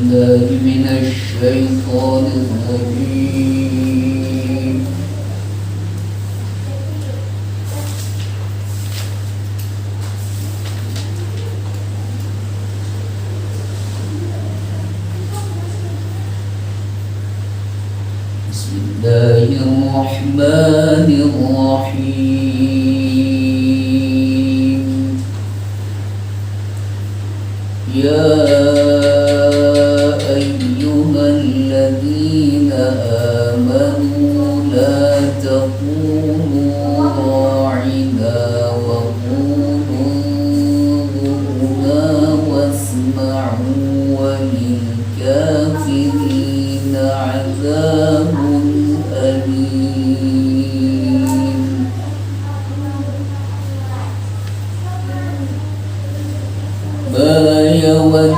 بالله من الشيطان الرجيم. بسم الله الرحمن الرحيم. يا أيها الذين آمنوا لا تقولوا راعنا وقولوا انظرنا واسمعوا وللكافرين عذاب أليم. ما يود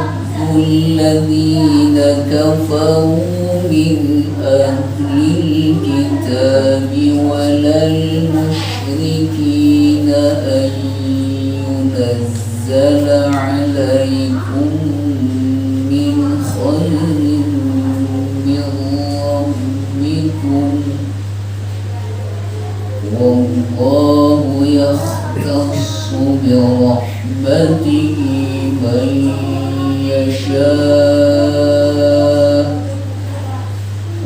الذين كفروا من أهل الكتاب ولا المشركين أن ينزل عليكم من خير من ربكم والله يختص برحمته من يشاء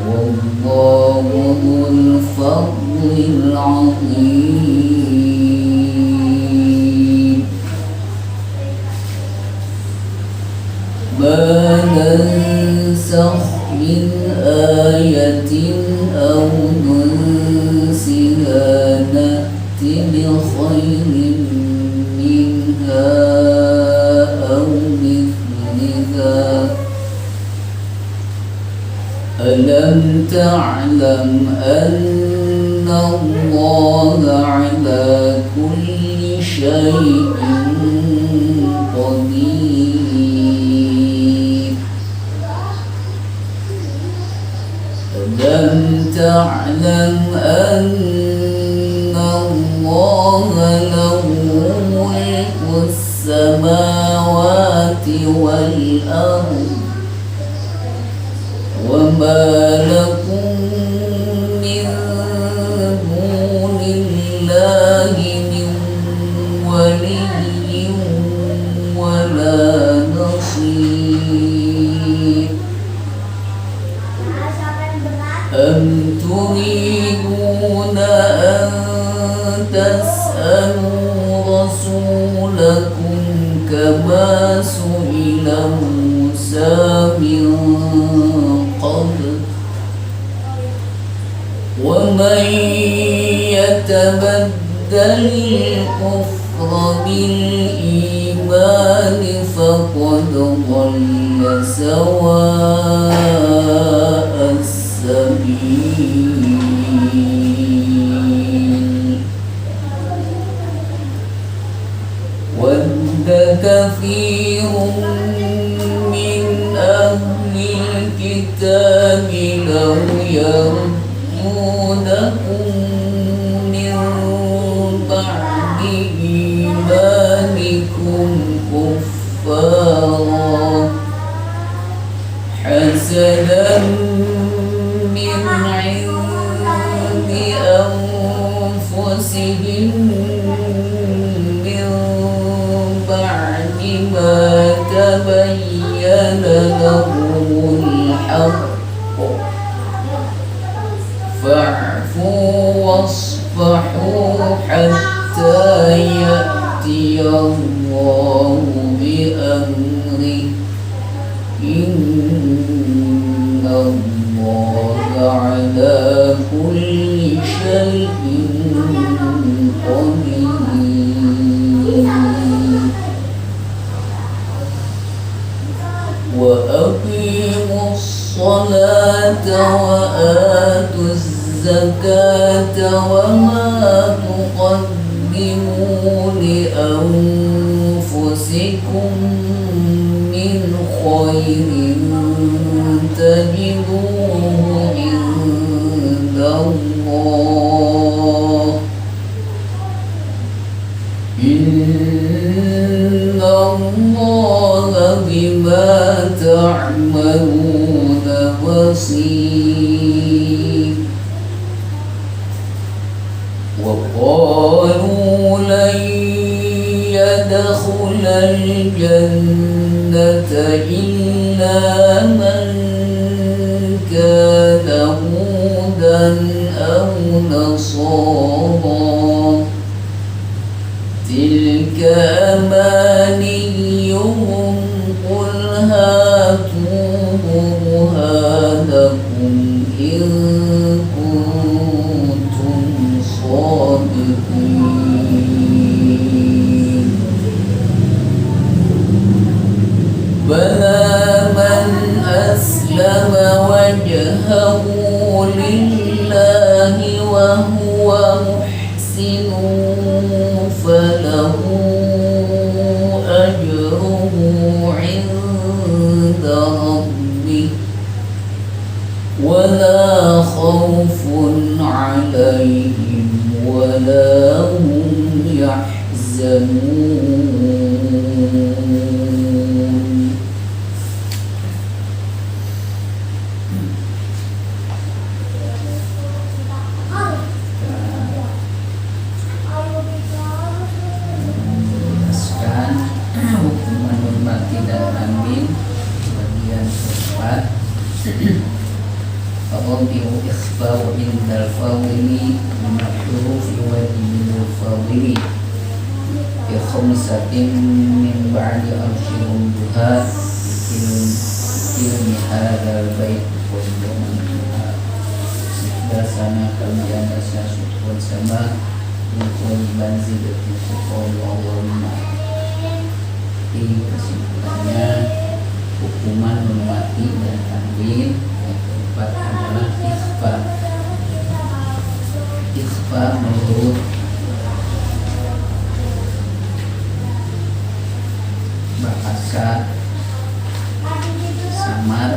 والله ذو الفضل العظيم. ما ننسخ من آية أو ننسها نأت بخير منها أو مثلها. ألم تعلم أن الله على كل شيء قدير. ألم تعلم أن الله له ملك السماوات والأرض وما لكم من دون الله من ولي ولا نصير. أم تريدون أن تسألوا رسولكم كما سئل موسى من قبل ومن يتبدل الكفر بالإيمان فقد ضل سواء السبيل. ود كثير من أهل الكتاب لو يردونكم من بعد إيمانكم كفارا حسدا من عند أنفسهم من بعد ما تبين لهم الحق فاعفوا واصفحوا حتى يأتي الله بأمره إن الله على كل شيء قدير. وأقيموا الصلاة وآتوا الزكاة وما تقدموا لأنفسكم من خير تجدوه عند الله إن الله بما تعملون يدخل الجنة إلا من كان هودا أو نصارى تلك أمانيهم قل هاتوا برهانكم إن كنتم صادقين بلى من أسلم وجهه لله وهو محسن فله أجره عند ربه ولا خوف عليهم ولا هم يحزنون. Hukuman hormati dan amin bagian keempat. Fawadi'u ikhfa'u indal fawili Al-mahrufi wa indal fawili Bi khumsatin min ba'di arshihum duha Ilmi hadal bait Kulluman duha Sikdasana kamjana syasukun sama Yukun banzidatin Sukul Allahumma. Ini kesimpulannya hukuman memati dan tanwin. Yang keempat adalah ikhfa. Ikhfa menurut bahasa samar.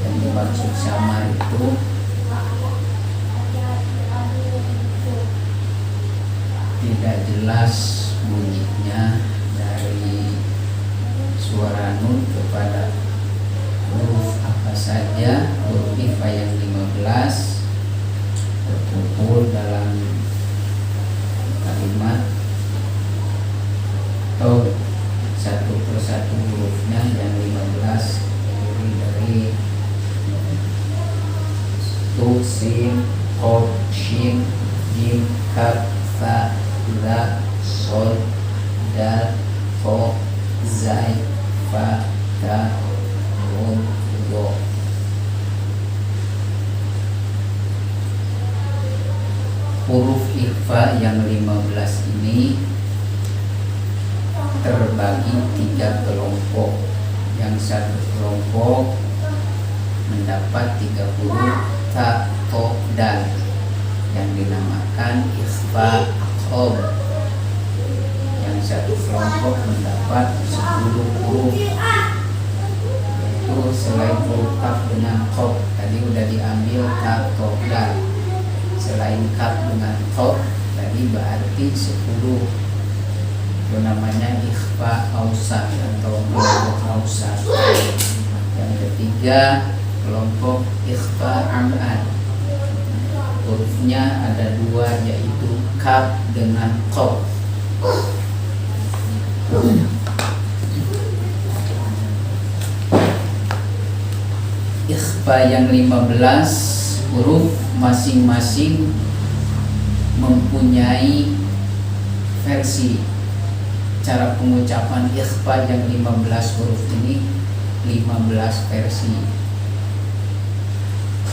Yang dimaksud samar itu tidak jelas bunyinya dari suara nun kepada huruf apa saja. Huruf ikhfa yang 15 terkumpul dalam kalimat atau satu persatu hurufnya yang 15 terdiri dari tu, sin, qaf, shin, jim, kaf, fa, la, sol, dal, fo, zai, fa, ta, nun, do. Huruf ikhfa yang 15 ini terbagi 3 kelompok. Yang satu kelompok mendapat 3 huruf ta, to, dal yang dinamakan ikhfa aqrab. Yang satu kelompok mendapat 10 huruf, yaitu selain huruf kaf dengan qaf tadi udah diambil ta, to, dal. Selain kaf dengan qaf tadi berarti 10. Itu namanya ikhfa ausat atau kelompok ausat. Yang ketiga kelompok ikhfa am'ad. Hurufnya ada 2, yaitu kaf dengan qaf. Ikhfa yang 15 huruf masing-masing mempunyai versi. Cara pengucapan ikhfa yang 15 huruf ini 15 versi.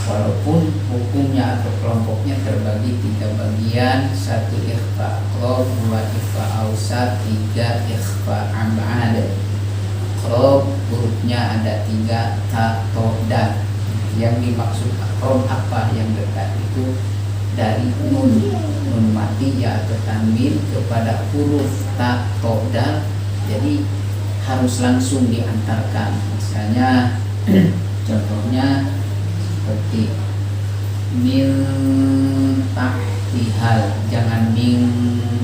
Walaupun hukumnya atau kelompoknya terbagi 3 bagian, 1 ikhfa aqrab, 2 ikhfa ausat, 3 ikhfa am'ad. Aqrab hurufnya ada 3, ta, to, dal. Yang dimaksud aqrab apa? Yang dekat itu dari nun mati ya atau tanwin kepada huruf ta, to, dal. Jadi harus langsung diantarkan. Misalnya contohnya seperti min tahtihal, jangan min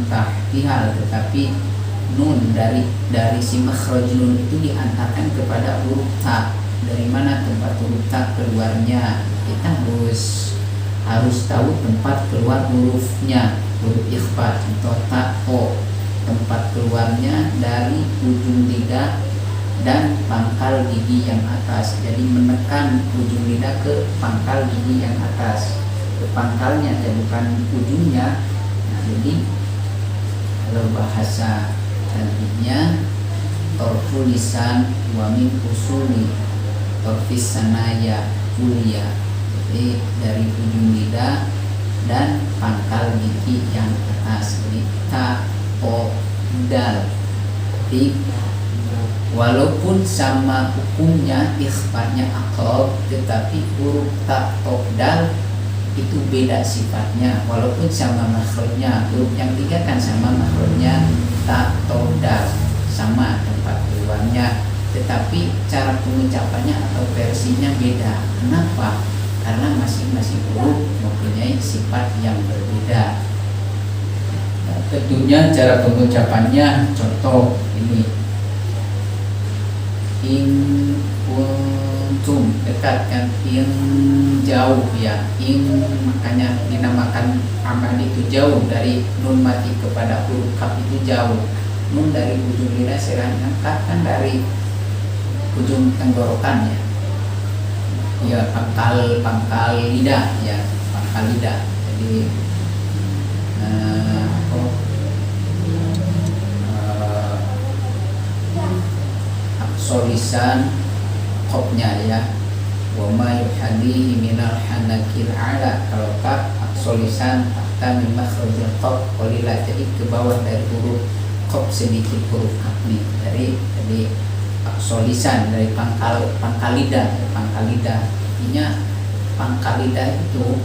tahtihal, tetapi nun dari si makhraj nun itu diantarkan kepada huruf ta. Dari mana tempat huruf ta keluarnya? Kita harus tahu tempat keluar hurufnya. huruf ikhfa. Contoh ta o, tempat keluarnya dari ujung lidah dan pangkal gigi yang atas. Jadi menekan ujung lidah ke pangkal gigi yang atas, ke pangkalnya ya, bukan ujungnya. Nah, jadi kalau bahasa tadinya torful lisan wa min usuli torfis sanaya kuliah. Jadi dari ujung lidah dan pangkal gigi yang atas. Jadi ta o dal. Jadi walaupun sama hukumnya ikhfanya aqrab, tetapi huruf ta to dal itu beda sifatnya. Walaupun sama makhrajnya, huruf yang tiga kan sama makhrajnya, ta to dal sama tempat keluarnya, tetapi cara pengucapannya atau versinya beda. Kenapa? Karena masing-masing huruf mempunyai sifat yang berbeda. Nah, tentunya cara pengucapannya, contoh ini in kuntum, dekat kan, in jauh ya, in makanya dinamakan amal itu jauh dari nun mati kepada huruf kaf itu jauh. Nun dari ujung lidah serangnya, kaf kan dari ujung tenggorokan ya. Ya pangkal lidah ya, pangkal lidah. Jadi solisan kopnya ya, wa ma yuhadihi minal hanakil ala. Kalau kaf solisan tahta min makhrajil qaf qalila, jadi ke bawah dari huruf qaf sedikit huruf kaf nih, dari solisan dari pangkal lidah. Artinya pangkal lidah itu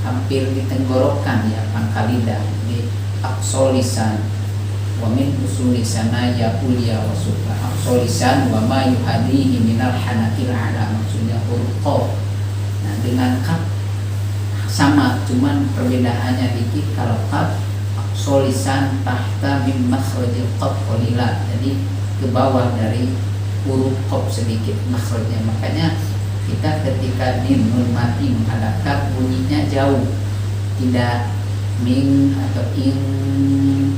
hampir di tenggorokan ya, pangkal lidah. Jadi solisan wa min usuli sanaya ulia wa sufla. Solisan wa ma yuhadihi minal hanakil ala, maksudnya huruf qaf. Nah, dengan kaf sama, cuman perbedaannya dikit. Kalau kaf solisan tahta min makhrajil qaf qalila, jadi ke bawah dari huruf qaf sedikit makhrajnya. Makanya kita ketika di nun mati menghadap kaf bunyinya jauh, tidak min atau in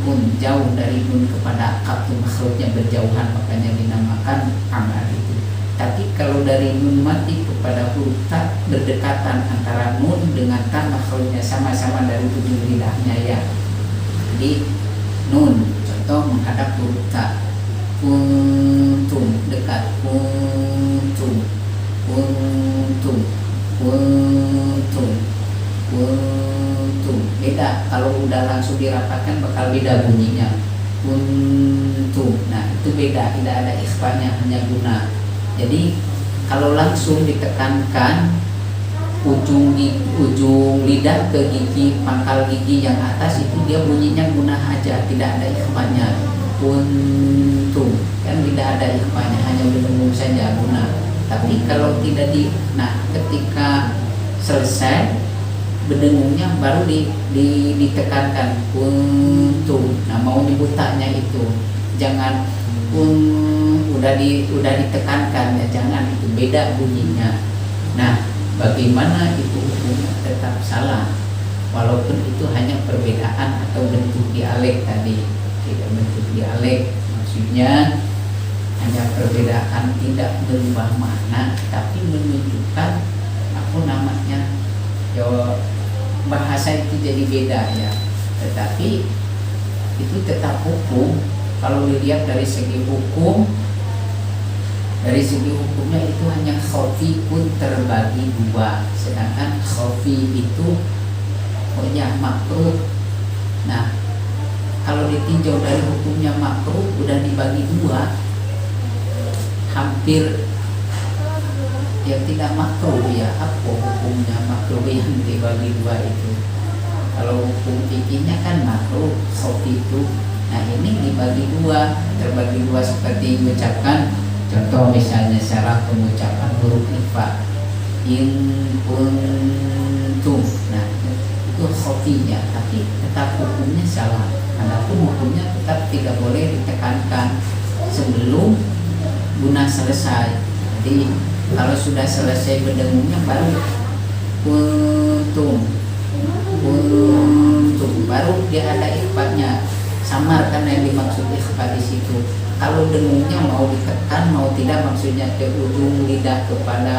pun, jauh dari nun kepada kaf itu makhrajnya berjauhan, makanya dinamakan amal itu. Tapi kalau dari nun mati kepada huruf ta berdekatan, antara nun dengan ta makhrajnya sama-sama dari ujung lidahnya ya. Jadi nun contoh menghadap huruf ta, kuntum dekat, kuntum beda. Kalau udah langsung dirapatkan bakal beda bunyinya, kuntum. Nah itu beda, tidak ada ikhfanya, hanya guna. Jadi kalau langsung ditekankan ujung lidah ke gigi, pangkal gigi yang atas itu dia bunyinya guna aja, tidak ada ikhfanya. Kuntum kan tidak ada ikhfanya, hanya berdengung saja guna. Tapi kalau tidak ketika selesai berdengungnya baru ditekankan kuntum. Nah mau dibutanya itu jangan udah ditekankan ya, jangan, itu beda bunyinya. Nah bagaimana itu hukumnya? Tetap salah, walaupun itu hanya perbedaan atau bentuk dialek tadi. Tidak bentuk dialek, maksudnya hanya perbedaan, tidak berubah makna, tapi menunjukkan apa namanya ya, bahasa itu jadi beda ya. Tetapi itu tetap hukum. Kalau dilihat dari segi hukum, dari segi hukumnya itu hanya khafi pun terbagi dua, sedangkan khafi itu pokoknya makruh. Nah kalau ditinjau dari hukumnya makruh udah dibagi dua, hampir yang tidak makruh ya. Apa hukumnya makruh yang dibagi dua itu? Kalau hukum fikihnya kan makruh khafi itu. Nah ini dibagi dua, terbagi dua seperti mengucapkan. Contoh misalnya cara pengucapan huruf ikhfa, in kuntum. Nah itu khafinya, tapi tetap hukumnya salah. Adapun hukumnya tetap tidak boleh ditekankan sebelum guna selesai. Jadi kalau sudah selesai berdengungnya baru kuntum kuntum, baru dia ada ikhfanya. Samar karena yang dimaksud ikhfa di situ. Kalau dengungnya mau ditekan mau tidak, maksudnya ke ujung lidah kepada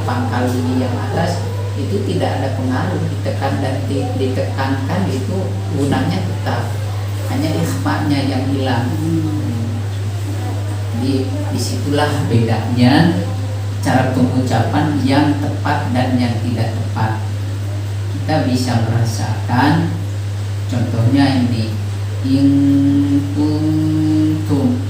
pangkal gigi yang atas, itu tidak ada pengaruh. Ditekan dan ditekankan itu gunanya tetap, hanya ikhfanya yang hilang. Disitulah bedanya cara pengucapan yang tepat dan yang tidak tepat. Kita bisa merasakan contohnya ini, in kuntum,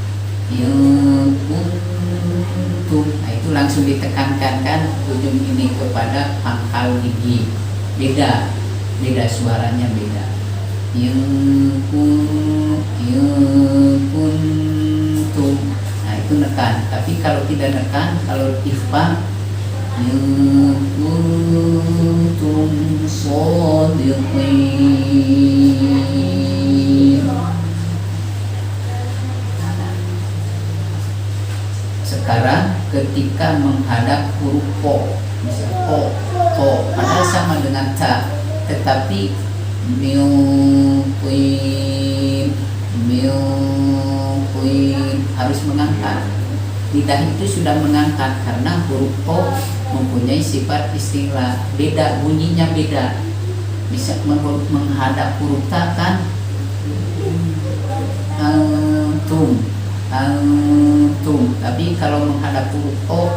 nah itu langsung ditekankan kan ujung ini kepada pangkal gigi, beda suaranya beda. In kuntum, nah itu nekan. Tapi kalau tidak nekan, kalau ikhfa, in kuntum shadiqin. Sekarang ketika menghadap huruf po, misal po, padahal sama dengan ta, tetapi milquin harus mengangkat. Lidah itu sudah mengangkat karena huruf po mempunyai sifat istilah, beda bunyinya beda. Bisa menghadap huruf ta kan antum, tapi kalau menghadap huruf o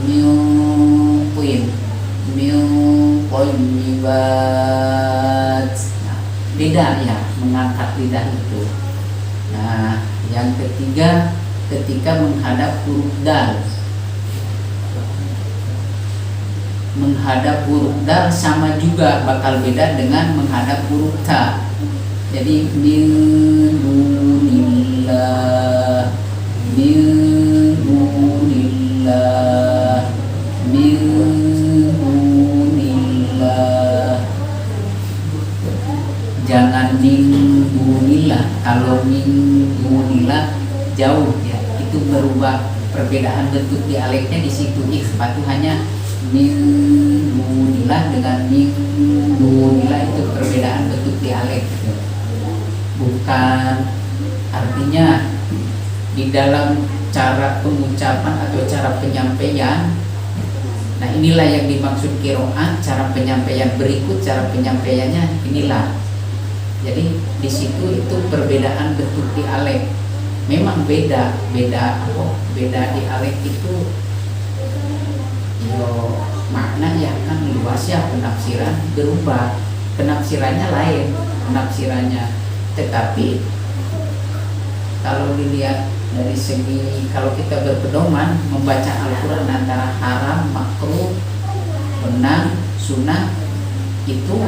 milquin nah, beda ya mengangkat lidah itu. Nah yang ketiga, ketika menghadap huruf dal, sama juga bakal beda dengan menghadap huruf ta. Jadi minunillah, jangan minunillah. Kalau minunillah jauh ya, itu berubah perbedaan bentuk dialeknya di situ. Ikhfa itu hanya minunillah dengan minunillah, itu perbedaan bentuk dialek gitu. Bukan artinya di dalam cara pengucapan atau cara penyampaian. Nah inilah yang dimaksud qiraat, cara penyampaian berikut, cara penyampaiannya inilah. Jadi di situ itu perbedaan bentuk dialek. Memang beda dialek itu makna ya kan luas ya, penafsiran berubah, penafsirannya lain penafsirannya. Tetapi kalau dilihat dari segi, kalau kita berpedoman membaca Al-Quran antara haram, makruh, benar, sunnah, itu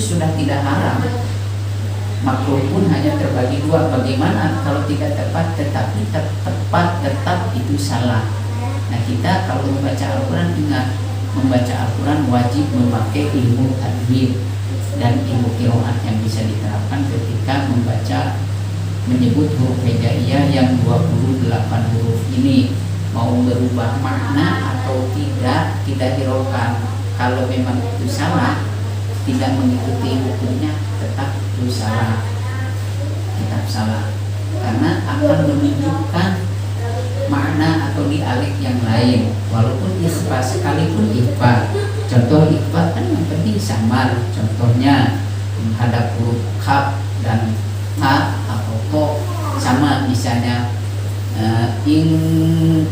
sudah tidak haram. Makruh pun hanya terbagi dua. Bagaimana kalau tidak tepat? Tetapi tepat tetap itu salah. Nah kita kalau membaca Al-Quran, ingat, membaca Al-Quran wajib memakai ilmu tajwid dan ilmu qiraat yang bisa diterapkan ketika membaca, menyebut huruf hijaiyah yang 28 huruf ini. Mau berubah makna atau tidak hiraukan. Kalau memang itu salah, tidak mengikuti hukumnya, tetap itu salah, tetap salah, karena akan menunjukkan makna atau dialek yang lain. Walaupun ikhfa, sekalipun ikhfa, contoh ikhfa kan yang penting samar. Contohnya menghadap huruf kaf dan ta atau to sama, misalnya in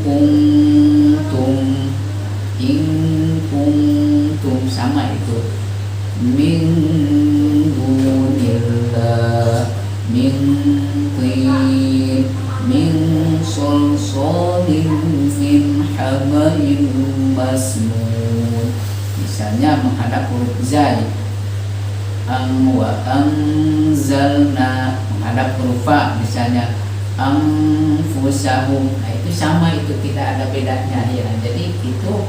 kuntum sama itu. Min dunillah, min tin, min solsolin, min hamain masnun. Misalnya menghadap huruf zai, wa anzalna, menghadap huruf fa, misalnya anfusahum. Nah itu sama, itu tidak ada bedanya ya. Jadi itu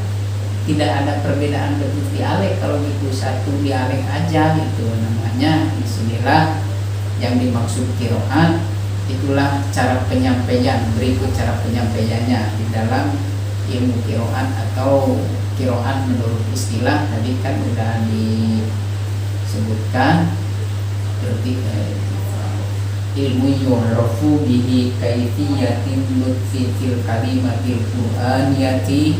tidak ada perbedaan bentuk dialek. Kalau itu satu dialek aja, itu namanya. Disinilah yang dimaksud qiraat. Itulah cara penyampaian, berikut cara penyampaiannya di dalam ilmu qiraat atau qiraat menurut istilah tadi kan udah sebutkan berarti ilmu yu'rafu bihi kaifiyatin lutfi fil kalimatil qur'aniyati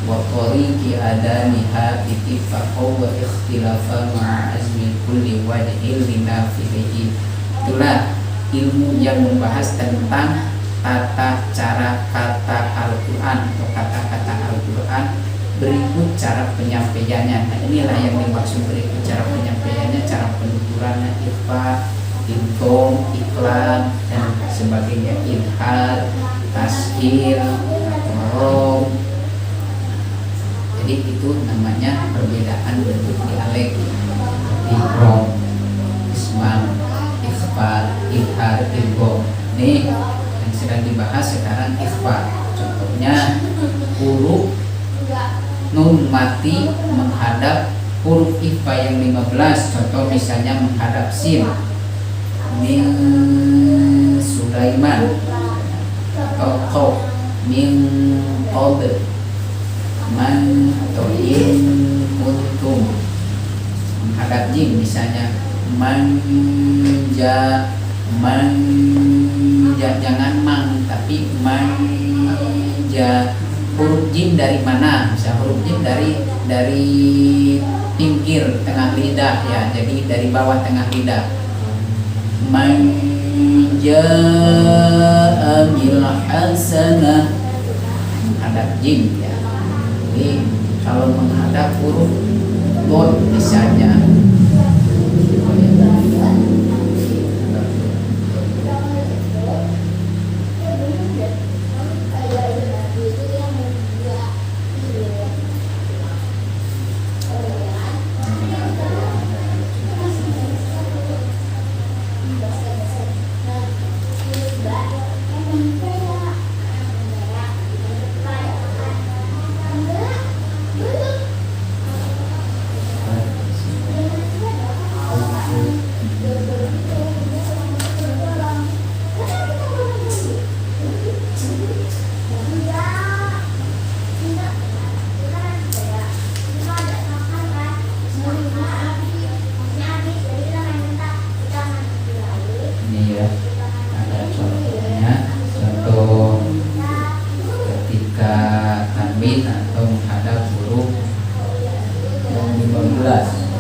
wa tariqi adaniha ittifaqan wa ikhtilafan ma'a azmi kulli wajhin linafihi. Itulah ilmu yang membahas tentang tata cara kata Al-Quran atau kata-kata Al-Quran berikut cara penyampaiannya. Nah, inilah yang dimaksud berikut cara penyampaiannya, cara penuturannya, ikhfa, intom, iklan dan sebagainya, ilhad, tashil, atau jadi itu namanya perbedaan bentuk dialek, ikrom, ismam, ikhfa, ilhad, ilgom. Nih yang sedang dibahas sekarang ikhfa. Contohnya huruf nun mati menghadap huruf ikhfa yang 15. Contoh misalnya menghadap sin, min Sulaiman, atau qaf, min qad, man atau in kuntum. Menghadap jim misalnya manja, jangan mang tapi manja. Huruf jim dari mana? Misal huruf jim dari pinggir tengah lidah ya, jadi dari bawah tengah lidah. Manja bil hasanah, menghadap jim ya. Jadi kalau menghadap huruf dot misalnya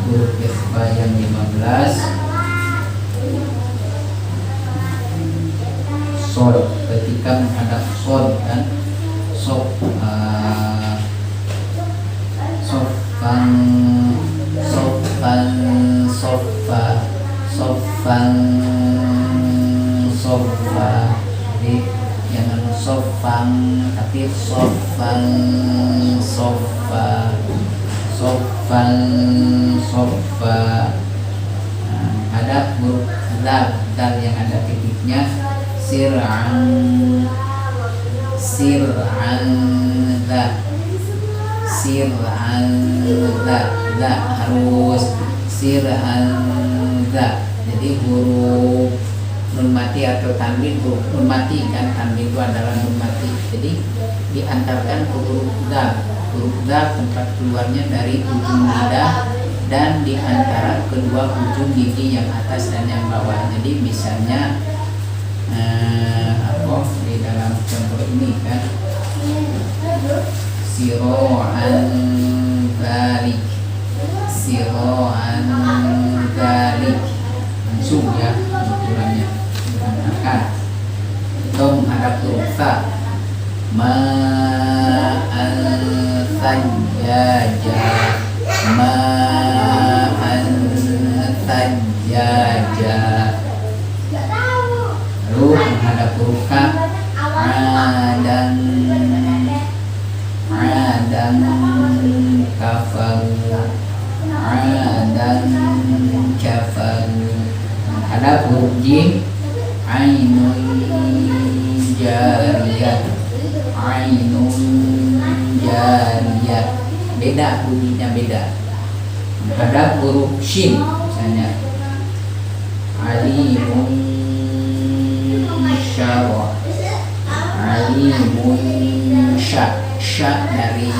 huruf ikhfa yang 15 sod, ketika menghadap sod kan sofan sofa, jadi jangan sofang tapi sofan sofa. Ada huruf dal yang ada titiknya, sir'an harus sir'an. Jadi huruf nun mati atau tanwin, huruf nun mati kan, tanwin itu adalah nun mati, jadi diantarkan ke huruf dal. Huruf dal tempat keluarnya dari ujung lidah dan di antara kedua ujung gigi yang atas dan yang bawah. Jadi misalnya di dalam contoh ini kan siro'an galik langsung ya ukurannya menggunakan atau menghadap huruf ta, ma'an sajaja, lalu menghadap huruf kaf, adan kafaru, menghadap huruf jim, ainun jariyah, beda bunyinya, beda. Menghadap huruf shin misalnya alimun sya dari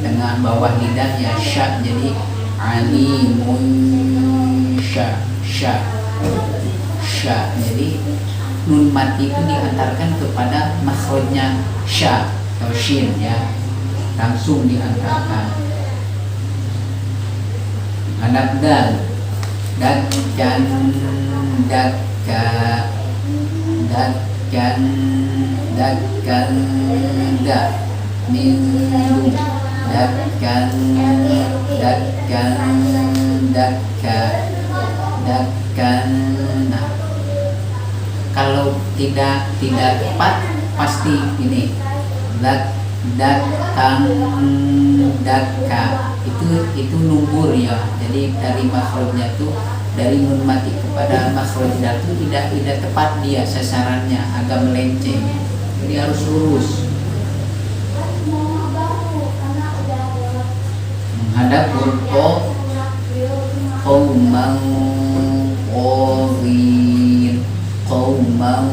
tengah bawah lidah ya sya, jadi alimun sya. Jadi nun mati itu diantarkan kepada makhrajnya sya atau shin ya, langsung diantarkan. Hadap dal, dakkan, dakka, dakkan, dakkan, dak, mindu, dakkan, dakkan, dakka, dakkan. Nah, kalau tidak tepat pasti ini dakkan, dakka itu numbur ya. Jadi dari makhrajnya itu dari nun mati kepada makhraj dal itu tidak tepat dia sasarannya, agak melenceng. Jadi harus lurus. Menghadap huruf qauman qawin, qauman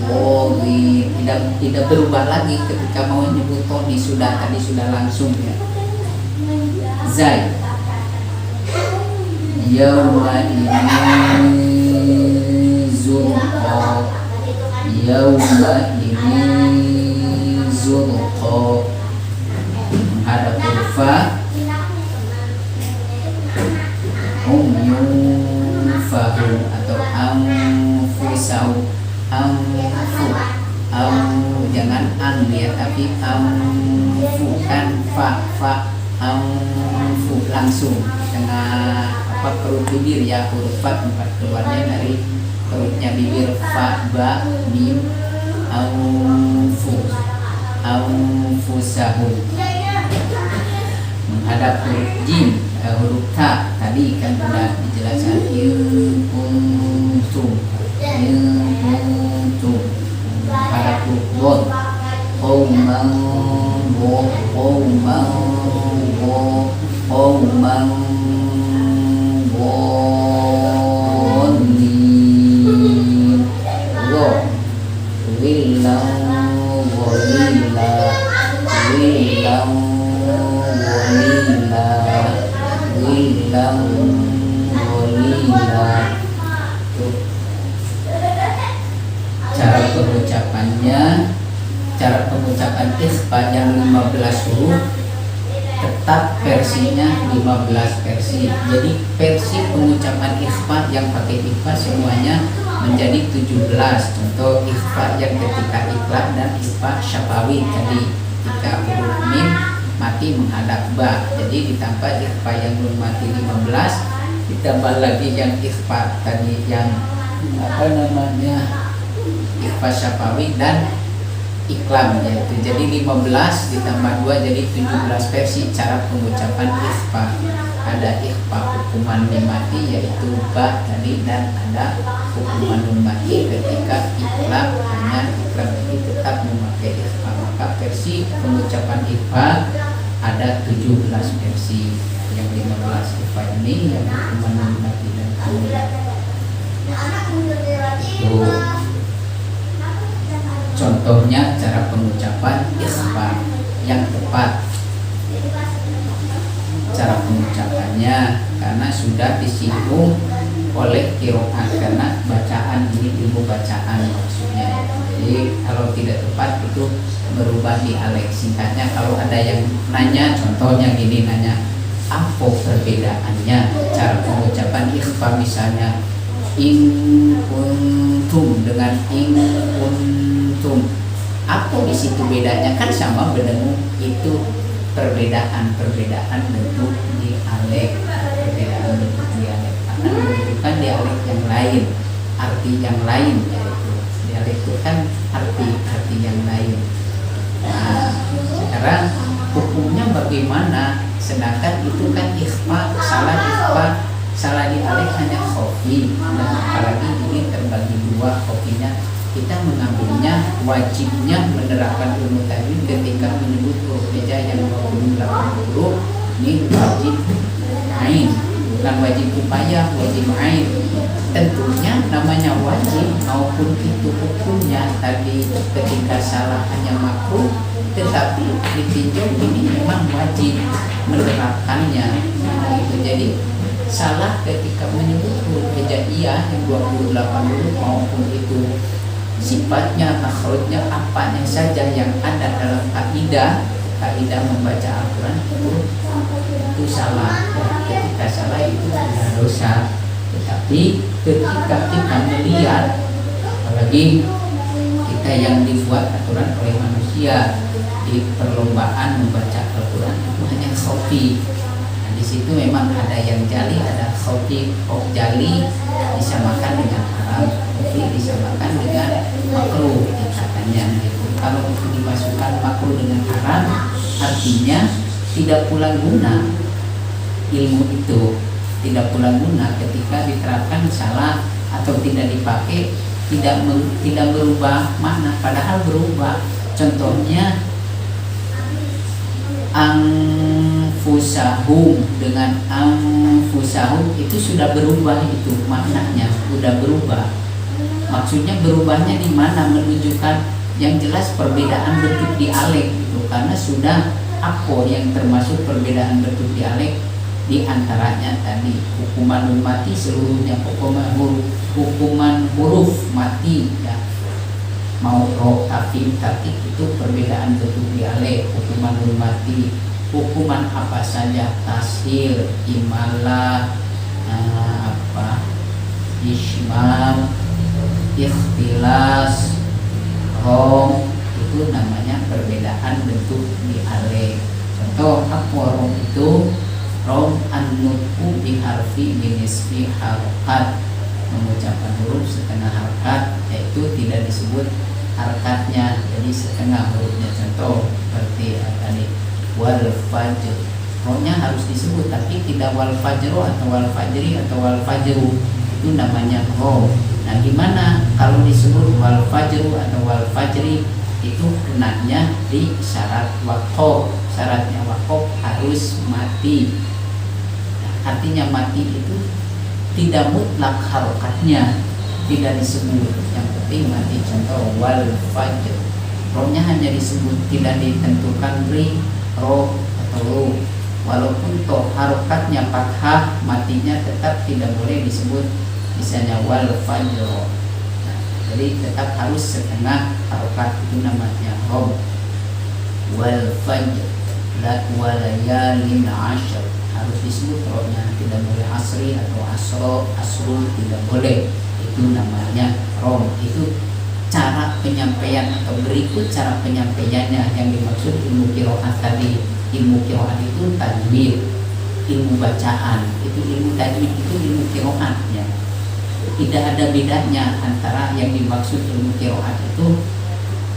qawin, tidak berubah lagi ketika mau menyebut tadi sudah langsung ya. Zai yauma ini zulqa, yauma ini zulqa. Menghadap fa yunfahu atau anfusau, jangan ang ya, tapi kan fa anfu langsung dengan perut bibir ya, huruf fa tempat keluarnya dari perutnya bibir, fa ba mim anfusahu. Menghadap huruf jim, huruf ta tadi kan sudah dijelaskan kuntum. Menghadap huruf dot qauman cara pengucapan ikhfa yang 15 huruf tetap versinya 15 versi. Jadi versi pengucapan ikhfa yang pakai ikhfa semuanya menjadi 17. Contoh ikhfa yang ketika iqlab dan ikhfa syafawi tadi ketika huruf mim mati menghadap ba. Jadi ditambah ikhfa yang nun mati 15, ditambah lagi yang ikhfa tadi yang ikhfa syafawi dan iklam yaitu jadi 15 ditambah 2 jadi 17 versi cara pengucapan ikhfa. Ada ikhfa hukuman mim mati yaitu ba tadi, dan ada hukuman nun mati ketika iklam, hanya iklam ini tetap memakai ikhfa. Maka versi pengucapan ikhfa ada 17 versi. Yang 15 ikhfa ini yang hukuman nun mati dan itu. Contohnya cara pengucapan ikhfa yang tepat. Cara pengucapannya karena sudah disinggung oleh qiraat, karena bacaan ini ilmu bacaan maksudnya. Jadi kalau tidak tepat itu berubah dialek. Singkatnya kalau ada yang nanya, contohnya gini nanya, apa perbedaannya cara pengucapan ikhfa misalnya in kuntum dengan in kuntum, apa di situ bedanya? Kan sama berdengung, itu perbedaan bentuk dialek, perbedaan bentuk dialek akan menunjukkan dialek yang lain, arti yang lain, yaitu dialek itu kan arti yang lain. Nah, sekarang hukumnya bagaimana? Sedangkan itu kan ikhfa, salah dialek hanya khofi, dan apalagi ini terbagi dua khofinya. Kita mengambilnya wajibnya menerapkan ilmu tajwid ketika menyebut huruf heja yang 28 huruf ini wajib ain, bukan wajib upaya, wajib ain. Tentunya namanya wajib maupun itu hukumnya tadi ketika salah hanya makruh, tetapi ditinjau ini memang wajib menerapkannya. Gitu. Jadi salah ketika menyebut huruf hijaiyah yang 28 huruf maupun itu sifatnya, makhrajnya, apanya saja yang ada dalam kaidah membaca Al-Quran itu salah. Ketika salah itu tidak dosa. Tetapi ketika kita melihat, apalagi kita yang dibuat aturan oleh manusia di perlombaan membaca Al-Quran itu hanya khofi. Nah, di situ memang ada yang jali, ada khofi. Jali disamakan dengan haram, khofi disamakan dengan makruh katanya gitu. Kalau itu dimasukkan makruh dengan haram, artinya tidak pula guna ilmu itu, tidak pula guna ketika diterapkan salah atau tidak dipakai, tidak berubah makna, padahal berubah. Contohnya anfusahum dengan anfusahum itu sudah berubah, itu maknanya sudah berubah. Maksudnya berubahnya di mana? Menunjukkan yang jelas perbedaan bentuk dialek itu, karena sudah apa yang termasuk perbedaan bentuk dialek di antaranya tadi hukuman mati seluruhnya, hukuman huruf mati ya, mau roh tapi itu perbedaan bentuk dialek, hukuman mati, hukuman apa saja, tashir, imalah, ismam, ikhtilas, rom, itu namanya perbedaan bentuk dialek. Contoh apa rom itu? Rom an-nutqu biharfi binisfi harokat, mengucapkan huruf setengah harakat, yaitu tidak disebut harakatnya, jadi setengah hurufnya. Contoh seperti tadi wal fajr, romnya harus disebut tapi tidak wal fajru atau wal fajri atau wal fajru, itu namanya rom. Nah gimana kalau disebut wal fajru atau wal fajri? Itu kenanya di syarat waqaf. Syaratnya waqaf harus mati. Nah, artinya mati itu tidak mutlak harokatnya, tidak disebut, yang penting mati. Contoh wal fajr, rohnya hanya disebut, tidak ditentukan ri, roh atau ru. Walaupun toh harokatnya fathah, matinya tetap tidak boleh disebut, misalnya wal fajr. Jadi tetap harus setengah harokat, itu namanya rom. Wal fajr la walayalin ashr, harus disebut rohnya, tidak boleh asri atau asrul tidak boleh, itu namanya rom. Itu cara penyampaian atau berikut cara penyampaiannya yang dimaksud ilmu qiraat tadi. Ilmu qiraat itu tajwid, ilmu bacaan, itu ilmu tajwid, itu ilmu qiraatnya. Tidak ada bedanya antara yang dimaksud ilmu qiraat itu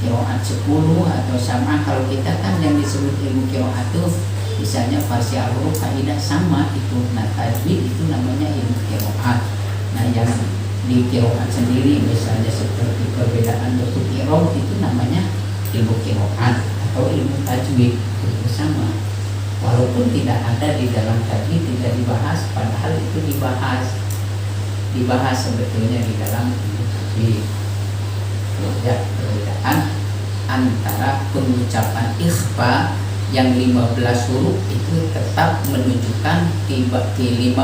qiraat 10 atau sama. Kalau kita kan yang disebut ilmu qiraat itu misalnya farsi al-huruf kaidah sama itu. Nah tajwid itu namanya ilmu qiraat. Nah yang di qiraat sendiri misalnya seperti perbedaan bentuk i'rab itu namanya ilmu qiraat atau ilmu tajwid, itu sama. Walaupun tidak ada di dalam tajwid, tidak dibahas, padahal itu dibahas sebetulnya di dalam tajwid. Ya, perbedaan antara pengucapan ikhfa yang 15 huruf itu tetap menunjukkan ke 15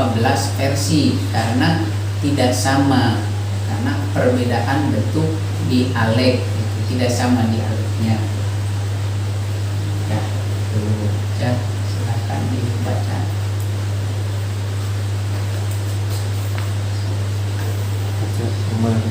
versi karena tidak sama, karena perbedaan bentuk dialek itu tidak sama dialeknya. Ya, itu ya, silakan dibaca. Dari mana?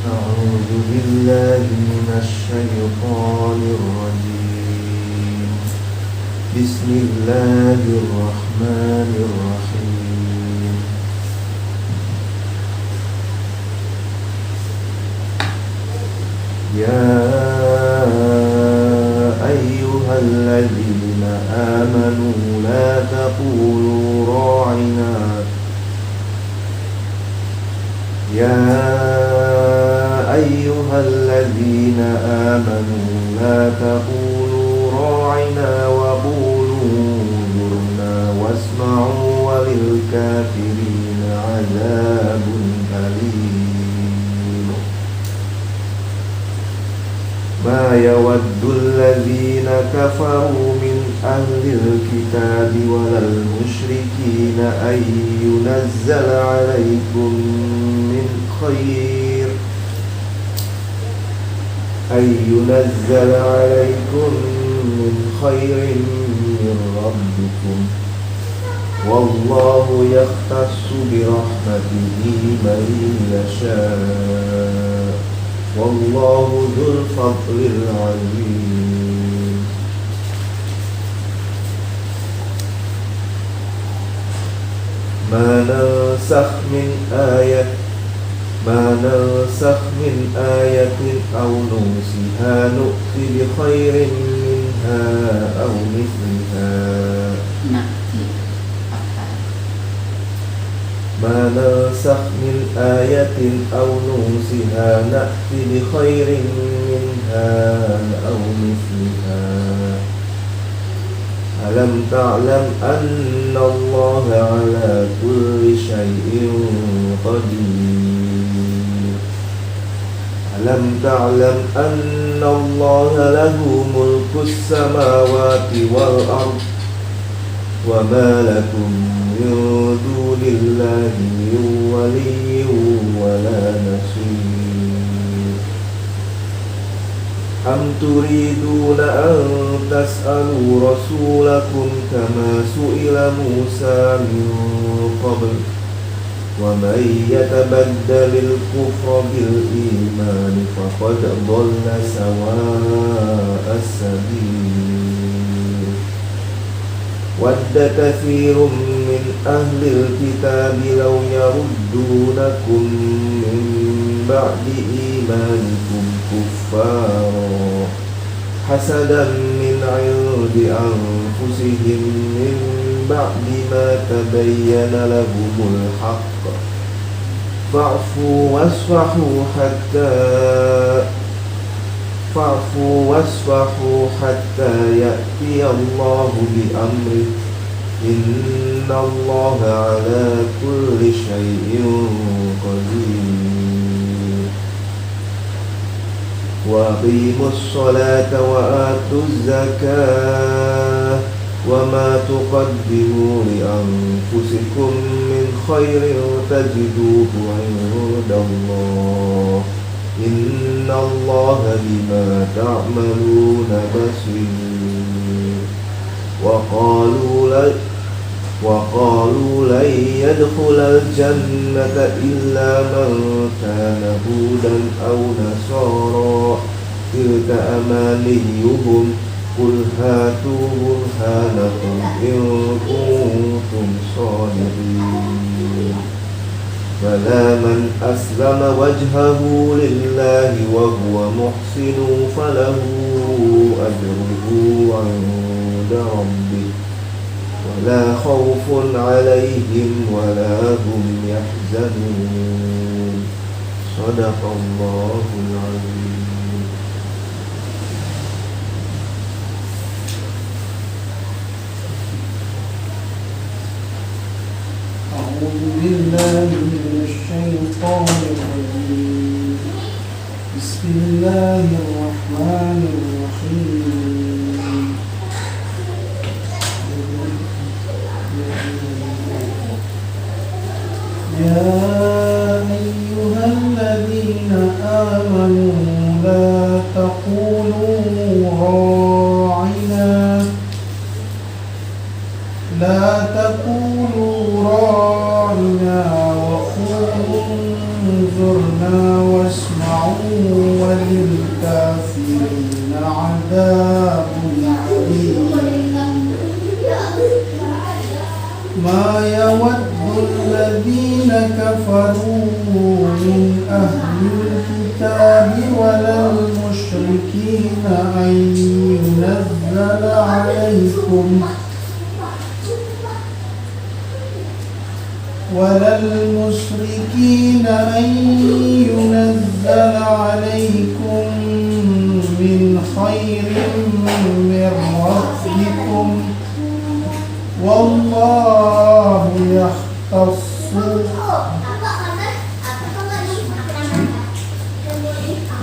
أعوذ بالله من الشيطان الرجيم. بسم الله الرحمن الرحيم. يا أيها الذين آمنوا لا تقولوا راعنا يا أيها الذين آمنوا لا تقولوا وللكافرين عذاب أليم ما يود الذين كفروا من أهل الكتاب ولا المشركين أن ينزل عليكم من خير من ربكم والله يختص برحمته من يشاء والله ذو الفضل العظيم ما ننسخ من آية أو ننسها نؤت بخير منها أو مثلها ما ننسخ من آية أو ننسها نأت بخير منها أو مثلها ألم تعلم أن الله على كل شيء قدير ألم تعلم أن الله له ملك السماوات والأرض وما لكم من دون الله من ولي ولا نصير أم تريدون أن تسألوا رسولكم كما سئل موسى من قبل ومن يتبدل الكفر بالإيمان فقد ضل سواء السبيل ود كثير من أهل الكتاب لو يردونكم من بعد إيمانكم كفارا حسدا من عند أنفسهم من بعد ما تبين لهم الحق فاعفوا واصفحوا حتى يأتي الله بأمره إن الله على كل شيء قدير وأقيموا الصلاة وآتوا الزكاة وما تقدموا لأنفسكم من خير تجدوه عند الله إن الله بما تعملون بصير وقالوا لن يدخل الجنة إلا من كان هودا أو نصارى تلك أمانيهم قل هاتوا برهانكم إن كنتم صادقين فلا من أسلم وجهه لله وهو محسن فله أجره عند ربه ولا خوف عليهم ولا هم يحزنون صدق الله العظيم. أعوذ بالله من الشيطان الرجيم بسم الله الرحمن الرحيم يا أيها الذين آمنوا لا تقولوا راعنا وقولوا انظرنا واسمعوا وللكافرين عذاب أليم ما يود الذين كفروا من أهل الكتاب ولا المشركين أن ينزل عليكم من خير من ربكم والله يختص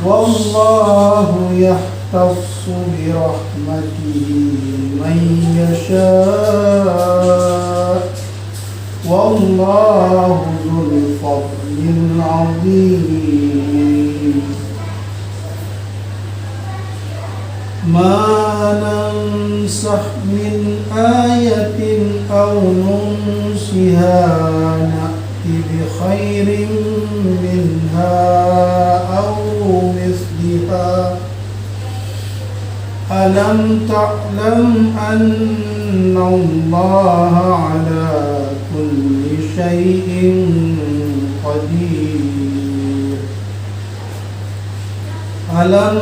والله يختص برحمته من يشاء والله ذو الفضل العظيم ما ننسخ من آية أو ننسها نأتي بخير منها أو مثلها ألم تعلم أن الله على كل شيء قدير ألم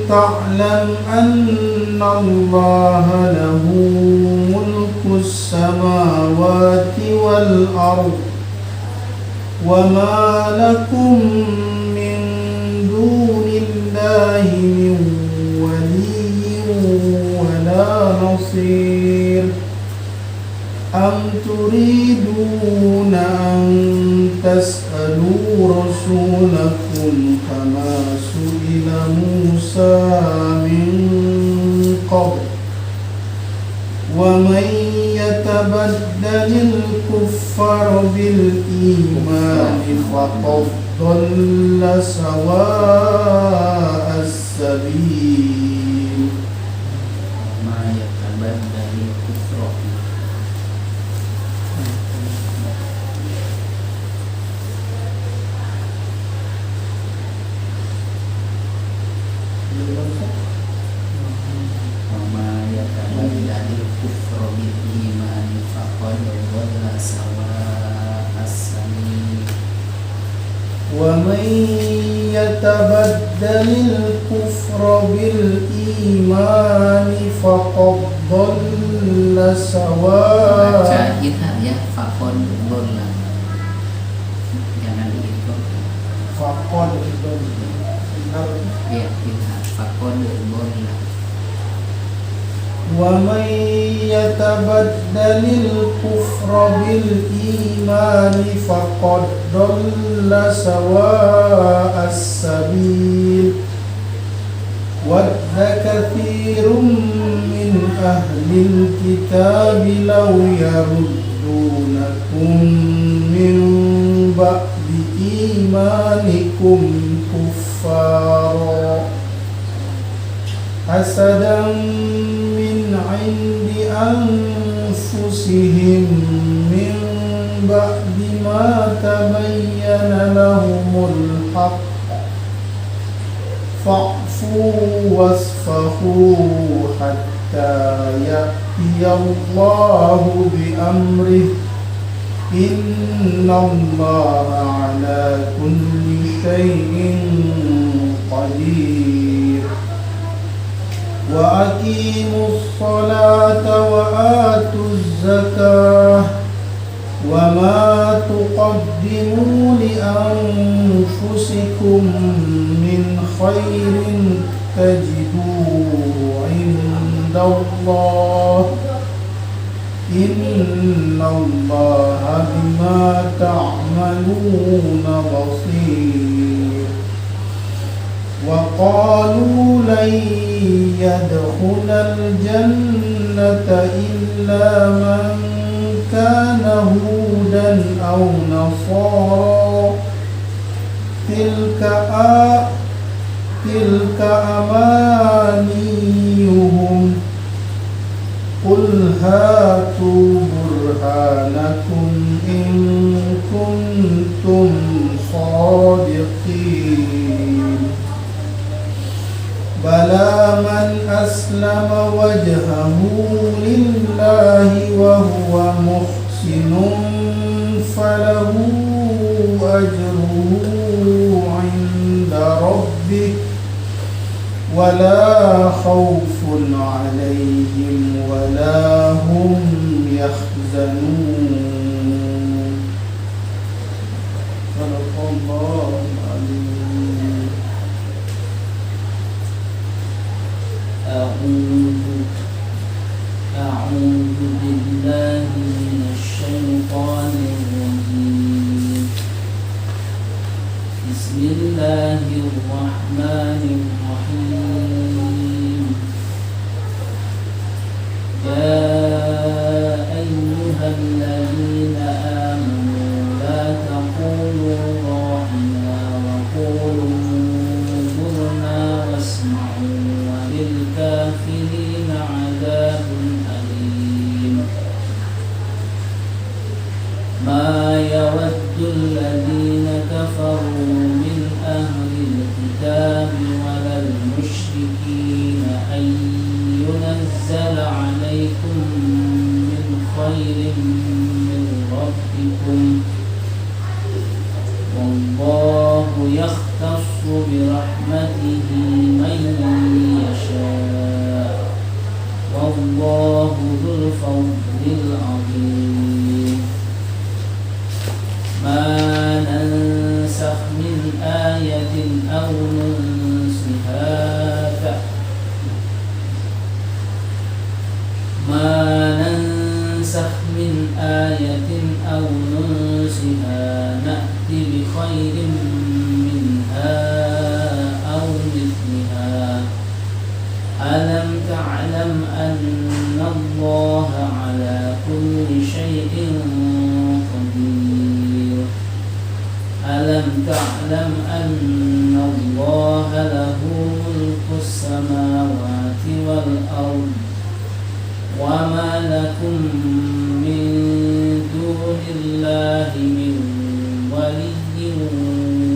تعلم أن الله له ملك السماوات والأرض وما لكم من دون الله من ولي ولا نصير أم تريدون أن تسألوا رسولكم كما سئل موسى من قبل ومن يتبدل الكفر بالإيمان فقد ضل سواء السبيل ما يتبدل الكفر وما يتبدل الكفر بالإيمان فقد ضل سواء السبيل ومن يتبدل الكفر بالإيمان فقد ضل سواء baca idhar ya faqad dhalla jangan diikut فقد ضل ya idhar faqad dhalla ومن يتبدل الكفر بالإيمان فقد ضل سواء السبيل ود كثير من أهل الكتاب لو يردونكم من بعد إيمانكم كفارا حسدا من عند أنفسهم من بعد ما تبين لهم الحق فاعفوا واصفحوا حتى يأتي الله بأمره إن الله على كل شيء قدير وأقيموا الصلاة وآتوا الزكاة وما تقدموا لأنفسكم من خير تجدوه عند الله إن الله بما تعملون بصير وقالوا لن يدخل الجنة إلا من كان هودا أو نصارى تلك أمانيهم قل هاتوا برهانكم إن كنتم صادقين بلى من أسلم وجهه لله وهو محسن فله أجره عند ربه ولا خوف عليهم ولا هم يحزنون صدق الله العظيم أعوذ بالله من الشيطان الرجيم الله الرحمن الرحيم يا أيها الذين آمنوا لا تقولوا راعنا وقولوا انظرنا واسمعوا وللكافرين عذاب أليم ما يود الذين كفروا من أهل الكتاب ولا المشركين أن ينزل عليكم من خير من ربكم والله يختص برحمته من يشاء والله ذو الفضل العظيم ما ننسخ من آية أو ننسها من آية أو ننسها نأتي بخير منها أو مثلها ألم تعلم أن الله على كل شيء قدير ألم تعلم أن الله له ملك السماوات والأرض وما لكم من دون الله من ولي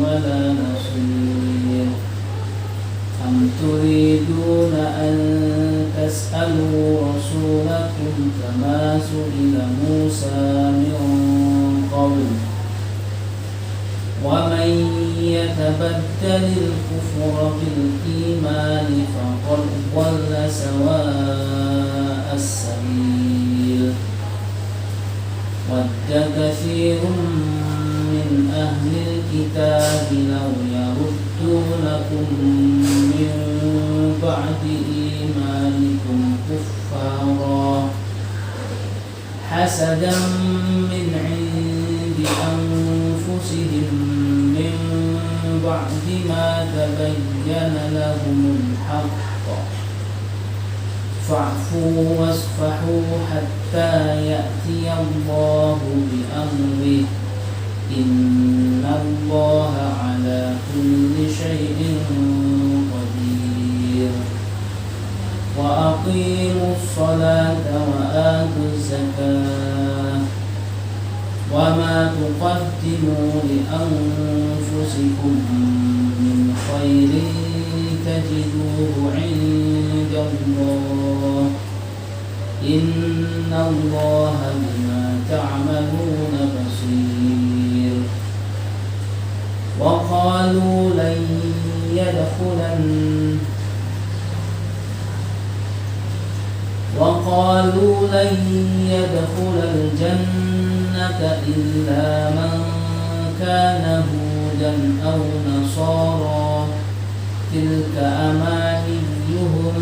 ولا نصير أم تريدون أن تسألوا رسولكم كما سئل موسى من قبل ومن يتبدل الكفر بالإيمان فقد ضل سواء السبيل ود كثير من أهل الكتاب لو يردونكم من بعد إيمانكم كفارا حسدا من عند أنفسهم من بعد ما تبين لهم الحق فاعفوا واصفحوا حتى يأتي الله بأمره إن الله على كل شيء قدير وأقيموا الصلاة وآتوا الزكاة وما تقدموا لأنفسكم من خير تجدوه عند الله إن الله بما تعملون بصير وقالوا لن يدخل الجنة إلا من كان هودا أو نصارى تلك أمانيهم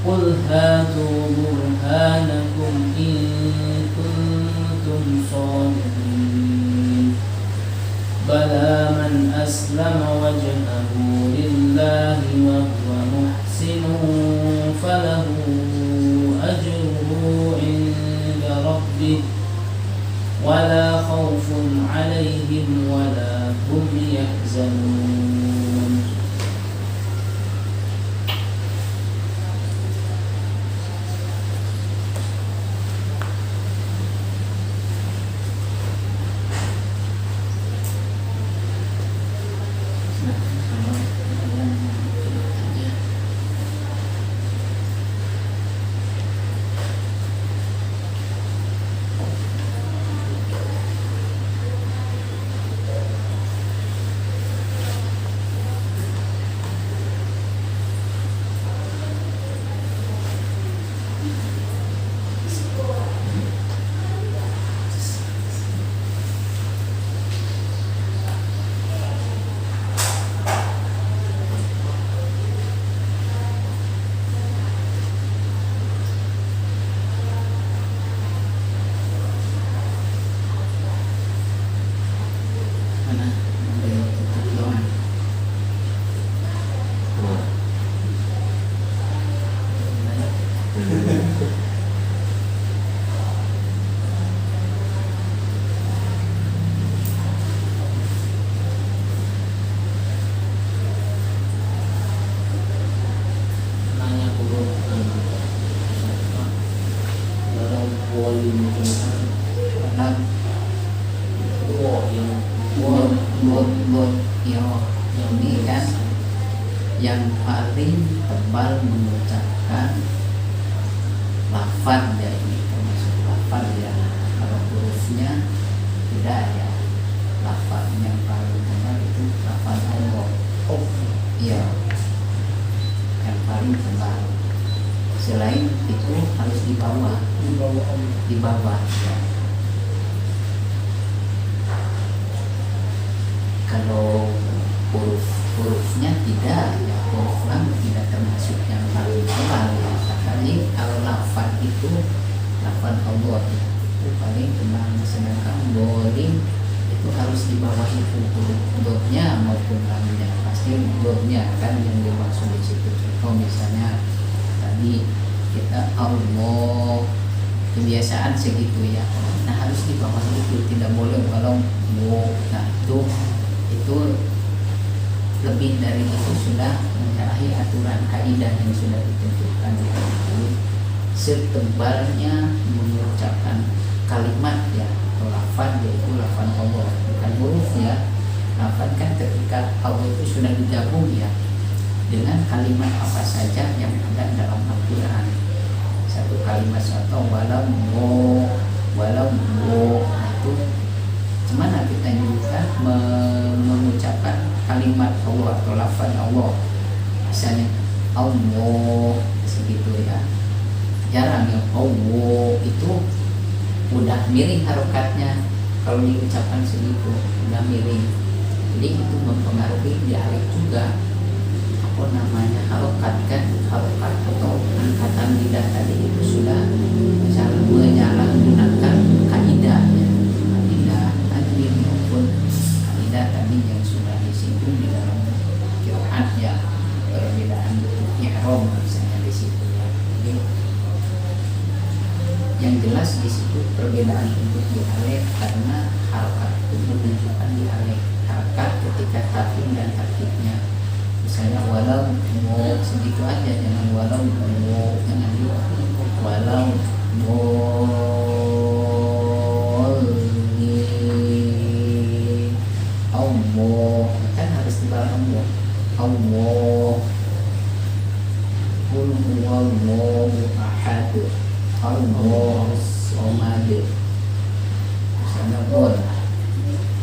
قل هاتوا برهانكم إن كنتم صادقين بلى من أسلم وجهه لله وهو محسن فله أجره عند ربه ولا خوف عليهم ولا هم يحزنون Mana? Ada yang tutup doa. God ini kan yang paling tebal mengucapkan lafaz ya, ini termasuk lafaz ya. Kalau hurufnya tidak ya, lafaz yang paling tebal itu lafaz Allah. Oh, Iya, yang paling tebal. Selain itu harus di bawah Allah. di bawah ya. Kalau hurufnya tidak ya, huruf lam tidak termasuk yang paling tebal ya. Tapi kalau lafaz itu lafaz Allah ya, itu paling tebal. Sedangkan boling itu harus di bawah itu, huruf dotnya maupun lamnya, pasti dotnya kan yang dimaksud di situ. Contoh misalnya tadi kita Allah, kebiasaan segitu ya, nah harus di bawah itu, tidak boleh walau nah itu lebih dari itu sudah menyalahi aturan kaidah yang sudah ditentukan. Jadi setebalnya mengucapkan kalimat ya atau lafaz, yaitu lafaz Allah, bukan huruf ya. Lafaz kan ketika Allah itu sudah digabung ya dengan kalimat apa saja yang ada dalam Al-Quran. Satu kalimat atau walau itu gimana kita juga mengucapkan kalimat Allah atau lafaz Allah, misalnya Allah segitu ya, jarang yang Allah itu udah miring harokatnya. Kalau diucapkan segitu udah miring, jadi itu mempengaruhi dialek juga. Apa namanya, harokat kan, harokat atau angkatan lidah tadi itu sudah menyalahgunakan kaidah ya, kaidah tadi maupun kaidah tadi yang sudah disinggung di dalam qiraat ya, perbedaan bentuk ihram misalnya di situ ya. Jadi yang jelas di situ perbedaan bentuk dialek karena harokat itu menunjukkan dialek. Harokat ketika tafim dan tarkibnya, misalnya walau mau segitu aja, jangan walau mau, jangan walau Allah kan harus dibalas Allah. Qul huwallahu ahad Allahus samad, misalnya qul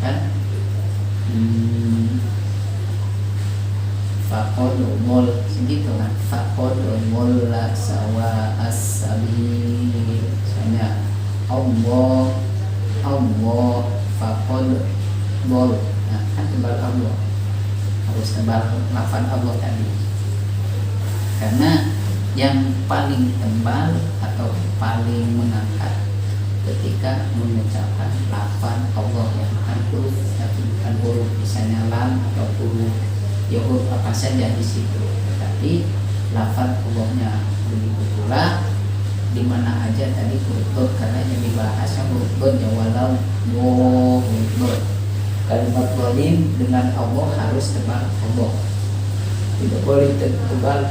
kan faqad mul segitu kan, faqad mul la sawa as-sabil, misalnya Allah faqad mul, nah kan tebal Allah, harus tebal lafaz Allah tadi. Karena yang paling tebal atau paling mengangkat ketika mengucapkan lafaz Allah yang bukan huruf, tapi bukan huruf, misalnya lam atau huruf ya, huruf apa saja di situ, tetapi lafaz Allahnya. Begitu pula di mana aja tadi huruf, karena yang dibahasnya huruf ya, walau huruf. Kalimat walim dengan Allah harus tebal Allah, tidak boleh tebal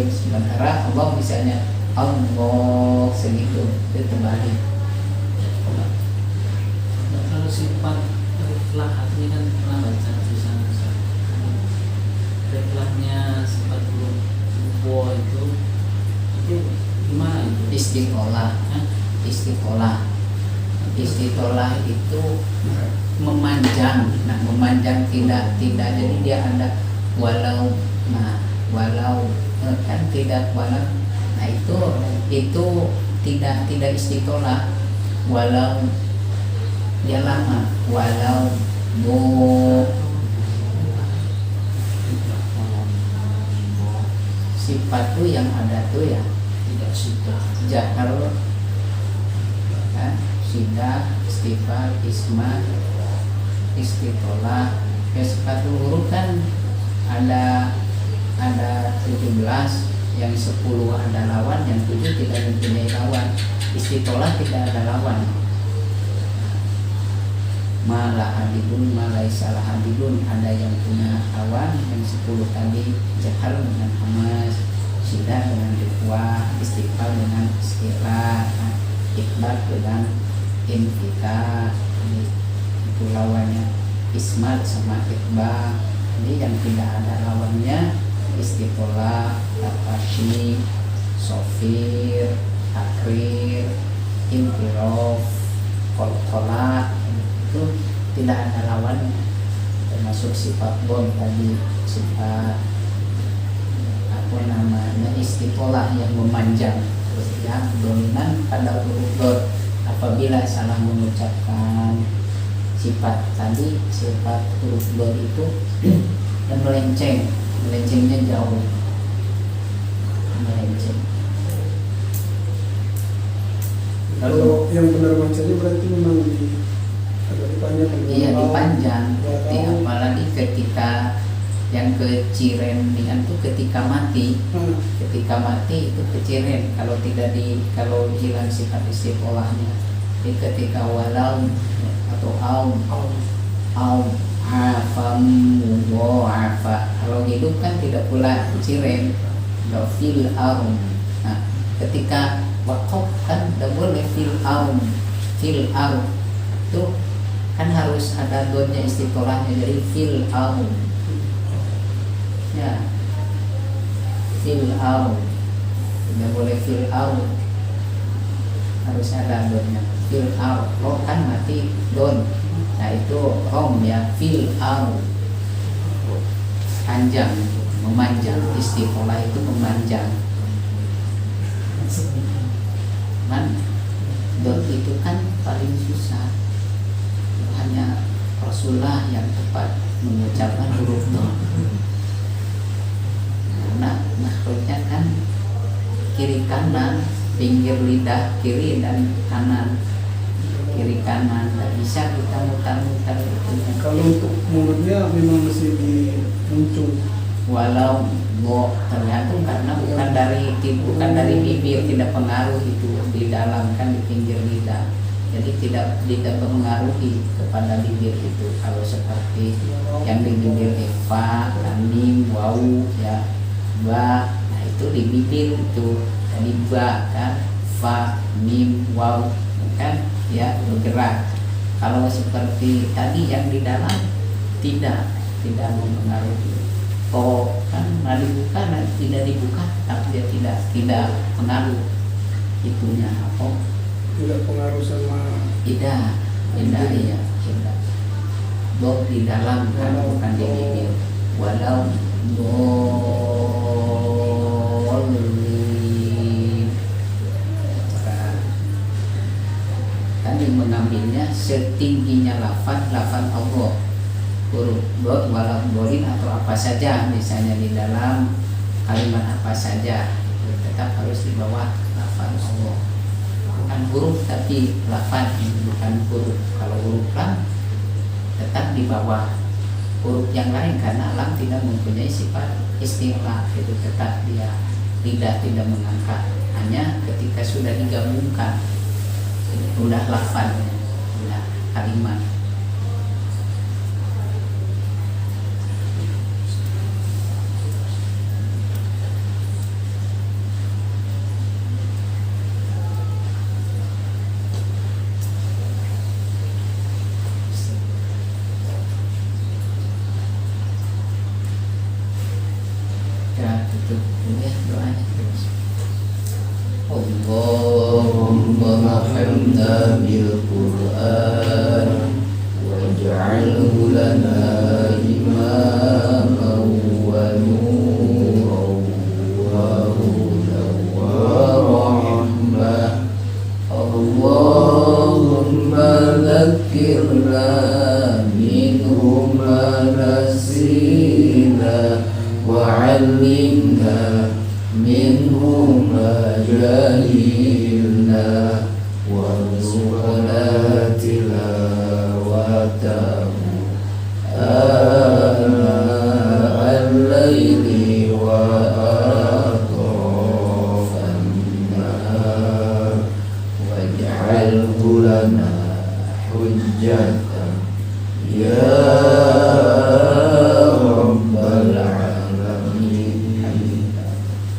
sementara Allah misalnya Allah segitu ditebali. Kalau sifat reflahnya kan pernah baca tulisan reflahnya sifat huruf itu gimana itu? Istiqolah itu memanjang. Nah, memanjang tidak jadi dia ada walau kan tidak walau. Nah, itu tidak istiqolah. Walau dia lama, walau sifat tuh yang ada tuh ya Tidak sifat jahar kan, sidah, istighfar, isma, istiqolah. Sifat huruf kan ada 17, yang 10 ada lawan, yang 7 tidak mempunyai lawan. Istiqolah tidak ada lawan. Malahadidun, malaisalahadidun ada yang punya lawan, yang 10 tadi jahar dengan hamas, sidah dengan dikuah, istighfar dengan istighfar, ikbar dengan Infikah itu lawannya ismat sama ikhbar. Jadi yang tidak ada lawannya istiqolah, tafashi, sofir, takrir, infirof, kolkola, itu tidak ada lawannya. Termasuk sifat bom tadi, sifat apa namanya istiqolah yang memanjang, yang dominan pada huruf dot. Apabila salah mengucapkan sifat tadi, sifat huruf dot itu dan melencengnya jauh, melenceng. Kalau yang benar bacanya berarti memang agak dipanjang. Iya, dipanjang. Apalagi ketika yang keciren itu ketika mati, ketika mati itu keciren. Kalau kalau hilang sifat istiqolahnya, jadi ketika walau atau au afam mu'afa. Kalau hidup kan tidak pula ciren, fil aum. Nah, ketika wakaf kan tidak boleh fil aum itu kan harus ada donnya istiqolahnya, jadi fil aum. Ya, fil aum, tidak boleh fil aum, harus ada donnya fil aum. Oh kan mati don. Nah itu rom ya, fil aum, panjang, memanjang. Istiqolah itu memanjang. Don itu kan paling susah. Hanya Rasulullah yang tepat mengucapkan huruf don. Nah, makhluknya kan kiri kanan, pinggir lidah kiri dan kanan, kiri kanan, nggak bisa kita mutar-mutar itu. Kalau untuk mulutnya memang mesti dimuncung. Walau tergantung karena bukan dari bibir, tidak pengaruh itu di dalam kan di pinggir lidah, jadi tidak mempengaruhi kepada bibir itu. Kalau seperti yang di bibir fa, mim, wau ya, ba, nah itu di bibir itu jadi ba kan, fa, mim, wau kan ya bergerak. Kalau seperti tadi yang di dalam tidak mempengaruhi. Oh kan dibuka, tidak dibuka, tapi dia tidak pengaruh itunya apa? Tidak pengaruh sama. Tidak iya tidak. Bo di dalam kan bukan di bibir. Walau boleh tadi mengambilnya setingginya lafaz Allah, huruf dot walau bolin atau apa saja, misalnya di dalam kalimat apa saja tetap harus di bawah lafaz Allah, bukan huruf tapi lafaz, bukan huruf. Kalau huruf lam tetap di bawah huruf yang lain karena lam tidak mempunyai sifat istiqlal, itu tetap dia tidak mengangkat. Hanya ketika sudah digabungkan udah lafaznya, udah kalimat. Allahumma hamna bil Qur'an waj'alhu lana imaman wa nuran wa hudan wa rahmah. Allahumma dhakkirna minhu ma nasina wa 'allimna minhu ma jahilna warzuqna tilawatahu ana al-laili wa atrafan nahar waj'alhu lana hujjatan ya rabbal alamin.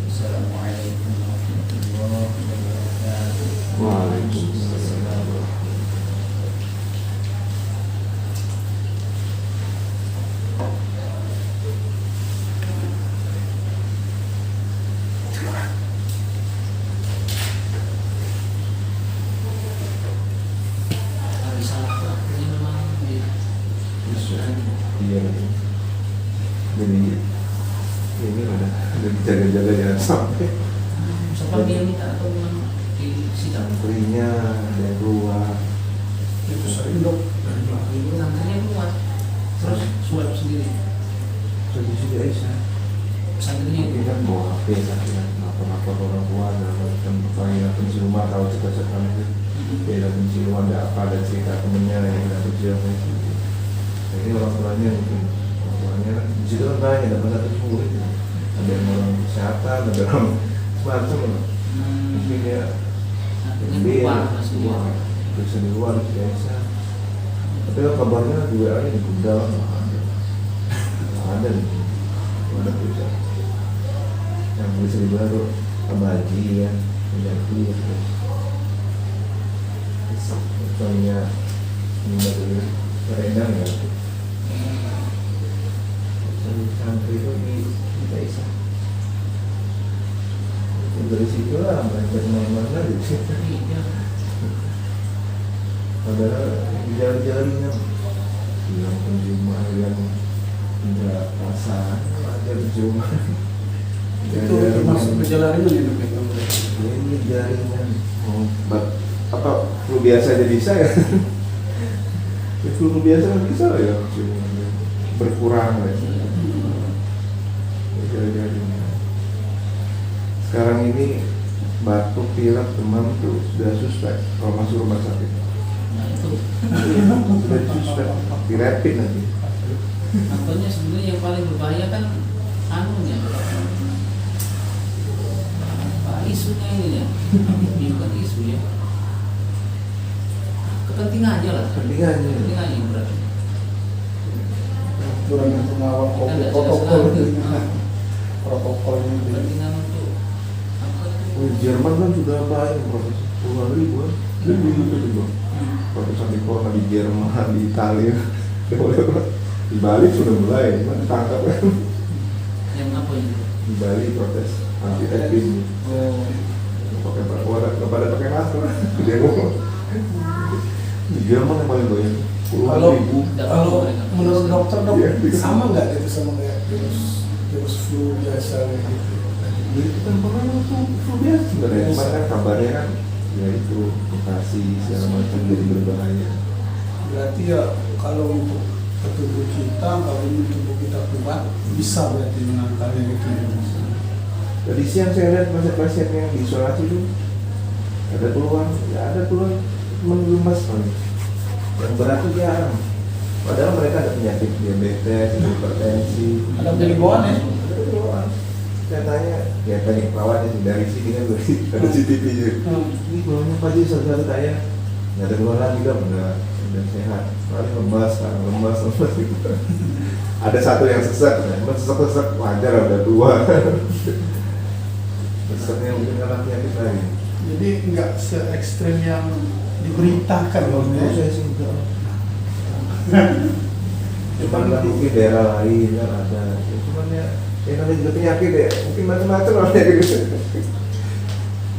Assalamualaikum warahmatullahi wabarakatuh. Waalaikumsalam. Iya. Jadi ini udah jaga-jaga jangan sampai Siapa dia minta atau memang di sidang? santrinya ada yang keluar. Itu sering dok dari belakang. Santrinya keluar, terus swab sendiri. Tradisi Aisyah. Santrinya Ini kan bawa HP kan, lapor-lapor orang tua dalam macam pertanyaan penciuman tahu cerita-cerita itu. Beda penciuman ada apa, ada cerita temennya yang ada penciuman itu. Jadi orang tuanya mungkin orang tuanya di situ kan banyak ada benar murid. Ada yang orang kesehatan, ada orang semacam. Mungkin ya santrinya keluar masih dia. keluar, bisa di luar biasa. Tapi kan kabarnya di WA nya di Gudang ada nih, ada bisa. Yang bisa dibilang tuh abadi ya, menjadi misalnya menjadi kerendah ya. Santri itu di Taisa. Dari situ lah mereka mana-mana di situ. Iya. Padahal di jari-jarinya yang penciuman yang tidak rasa ada penciuman. Itu termasuk gejala ringan ya dok ya? Ini jaringan apa flu biasa aja bisa ya? Flu biasa kan bisa ya penciuman berkurang ya. Jaringan. Sekarang ini batuk, pilek, demam tuh sudah suspek kalau masuk rumah sakit. Nah itu Sudah suspek, di rapid nanti. makanya sebenarnya yang paling berbahaya kan anunya, isunya ini ya, bukan isu ya, kepentingan aja lah, Kepentingannya. kepentingan yang berat. Aturan yang pengawal Kita nggak protokol jelas protokolnya itu. kepentingan untuk apa itu? Oh, Jerman kan sudah banyak proses puluhan ribuan. Jadi itu juga protesan di corona di Jerman, di Italia, di Bali sudah mulai, cuma ditangkap kan. Yang apa itu? Di Bali protes anti epidemi. Oh, Pakai nggak pada pakai masker. Dia ngomong. Di Jerman yang paling banyak puluhan Kalau ribu. kalau menurut dokter dok Iya. sama nggak itu sama kayak virus flu biasa gitu? Jadi kita pernah flu biasa sebenarnya. Cuma kan kabarnya kan ya itu mutasi segala macam jadi berbahaya. Berarti ya kalau untuk tubuh kita, kalau ini tubuh kita kuat, bisa berarti menangkalnya itu ya. Tadi siang saya lihat pasien-pasien yang diisolasi itu ada keluhan, ya ada keluhan mengemas paling. Yang berat itu jarang. Padahal mereka ada penyakit diabetes, hipertensi. Ada penyembuhan ya? Ada keluhan. Saya tanya, ya tadi perawatnya sih dari sini kan ada CCTV nya. Ini keluhannya apa sih saudara saya? Nggak ada keluhan lagi dong, udah sehat. Paling lemas gitu. Ada satu yang sesak, sesak wajar udah tua. Sesaknya mungkin karena penyakit lain. Jadi nggak se ekstrim yang diberitakan loh Menurut ya. saya sih enggak. Cuman lah mungkin daerah lain kan ada. Cuman ya namanya juga penyakit ya. Mungkin macam-macam lah penyakit gitu.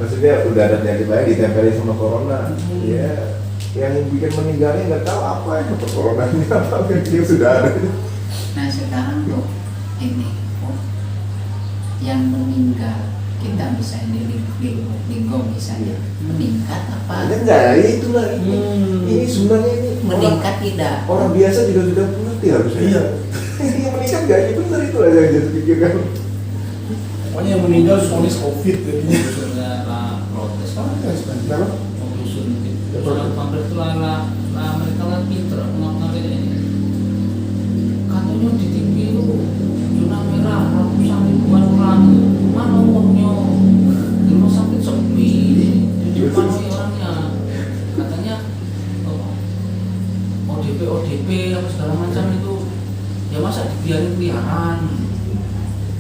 Maksudnya udah ada penyakit lain ditempelin sama corona. Ya yang bikin meninggalnya nggak tahu apa ya coronanya apa yang sudah ada. Nah sekarang tuh ini yang meninggal kita misalnya di gom misalnya meningkat apa? Ada nggak? Itulah ini. Ini sebenarnya ini Meningkat tidak? orang biasa juga sudah mengerti harusnya. Iya. Yang meningkat nggak? Ini benar itu aja yang saya pikirkan. Pokoknya yang meninggal vonis COVID jadinya. saudara protes Kenapa? mau dusun gitu. Soal pabrik itu lah mereka lah pinter mengambil ini. Katanya di TV itu zona merah ratusan ribuan orang. Mana uangnya? Di rumah sakit sepi. Di depan sih orangnya. Katanya ODP apa segala macam itu ya masa dibiarin peliharaan.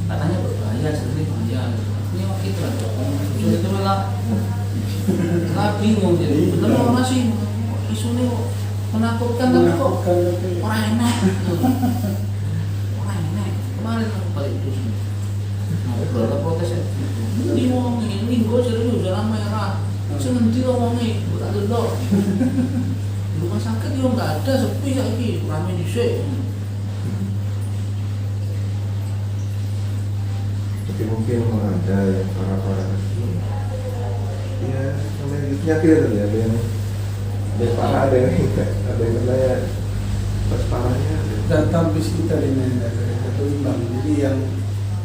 Katanya berbahaya, sebenarnya bahaya. Ini waktu itu lah, sudah itu lah. Bingung jadi, bener orang sih isunya menakutkan tapi kok orang enak. Orang enak. Kemarin aku balik itu sih. Ngobrol protes ya. Ini ngomongin, ini gue serius jalan merah. Saya nanti ngomongin, gue tak delok. Di rumah sakit juga nggak ada, sepi lagi, ramai dhisik. mungkin ada yang parah-parah ya namanya gitu penyakit itu ya, ada yang parah, ada yang enggak, ada yang kena ya pas parahnya ada. Data bis kita ini dari satu imbang, jadi yang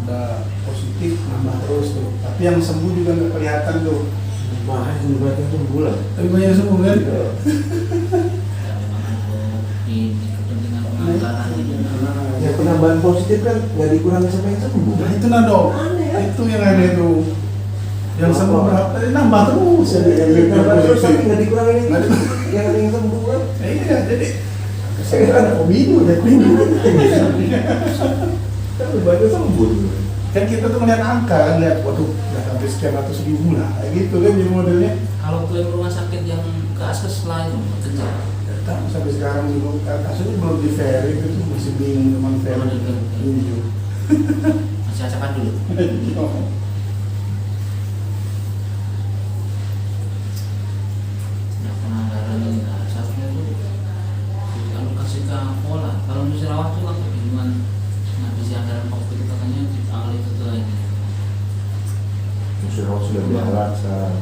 udah positif nambah terus tuh, tapi yang sembuh juga nggak kelihatan tuh. Bahaya juga yang sembulan. Tapi banyak yang sembuh kan? Iya. Ya memang di kepentingan penganggaran ini. Yang penambahan positif kan nggak dikurangi sama yang sembuh. Nah itu nado, itu yang ada itu. Yang sembuh berapa? Nambah terus. Terus tapi nggak dikurangi yang ada yang sembuh kan? Iya, jadi saya ada pemilu ya Kan banyak sembuh. kan kita tuh melihat angka kan, lihat waduh udah sampai sekian ratus ribu lah kayak gitu kan jadi modelnya. Kalau klaim rumah sakit yang ke askes lain kejar. Tapi sampai sekarang juga kasusnya belum di verif, itu masih bingung teman verif. Masih acakan dulu. Nah, penganggaran ini seharusnya tuh kalau kasih ke pola. Kalau musyawarah tuh kan kebingungan ngabisi anggaran COVID katanya dialih ke ini. Musyawarah sudah beralat sekarang.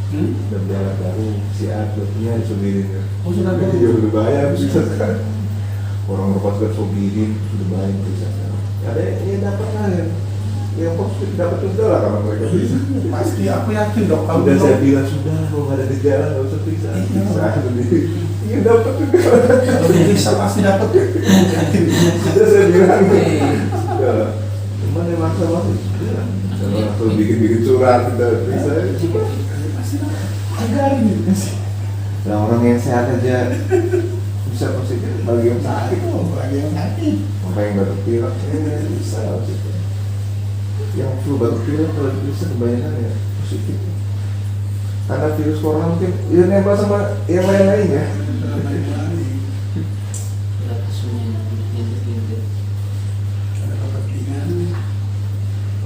Udah beralat baru si atletnya disubirin kan. Oh sudah ada. Iya udah bayar bisa sekarang. Orang lepas kan subirin sudah bayar bisa sekarang. Ada yang dapat lah ya. Yang positif dapat juga lah kalau mereka bisa. Pasti aku yakin dok. Kalau Udah saya belum- bilang sudah kalau nggak ada gejala nggak usah periksa. Iya. Bisa sendiri. Iya dapat juga. kalau bisa pasti dapat. Yakin. Sudah saya bilang. Sudah lah. Cuman yang maksa masih. Sudah. Kalau bikin surat kita periksa. Pasti dapat. Anggarin gitu sih. Nah orang yang sehat aja bisa positif bagi yang sakit. Oh, lagi yang sakit. Apa yang batuk pilek bisa positif. Yang flu batuk pilek kalau bisa kebanyakan ya positif. Karena virus corona mungkin ya nempel sama yang lain-lain ya. Berat kesunya gitu. Ada kepentingan.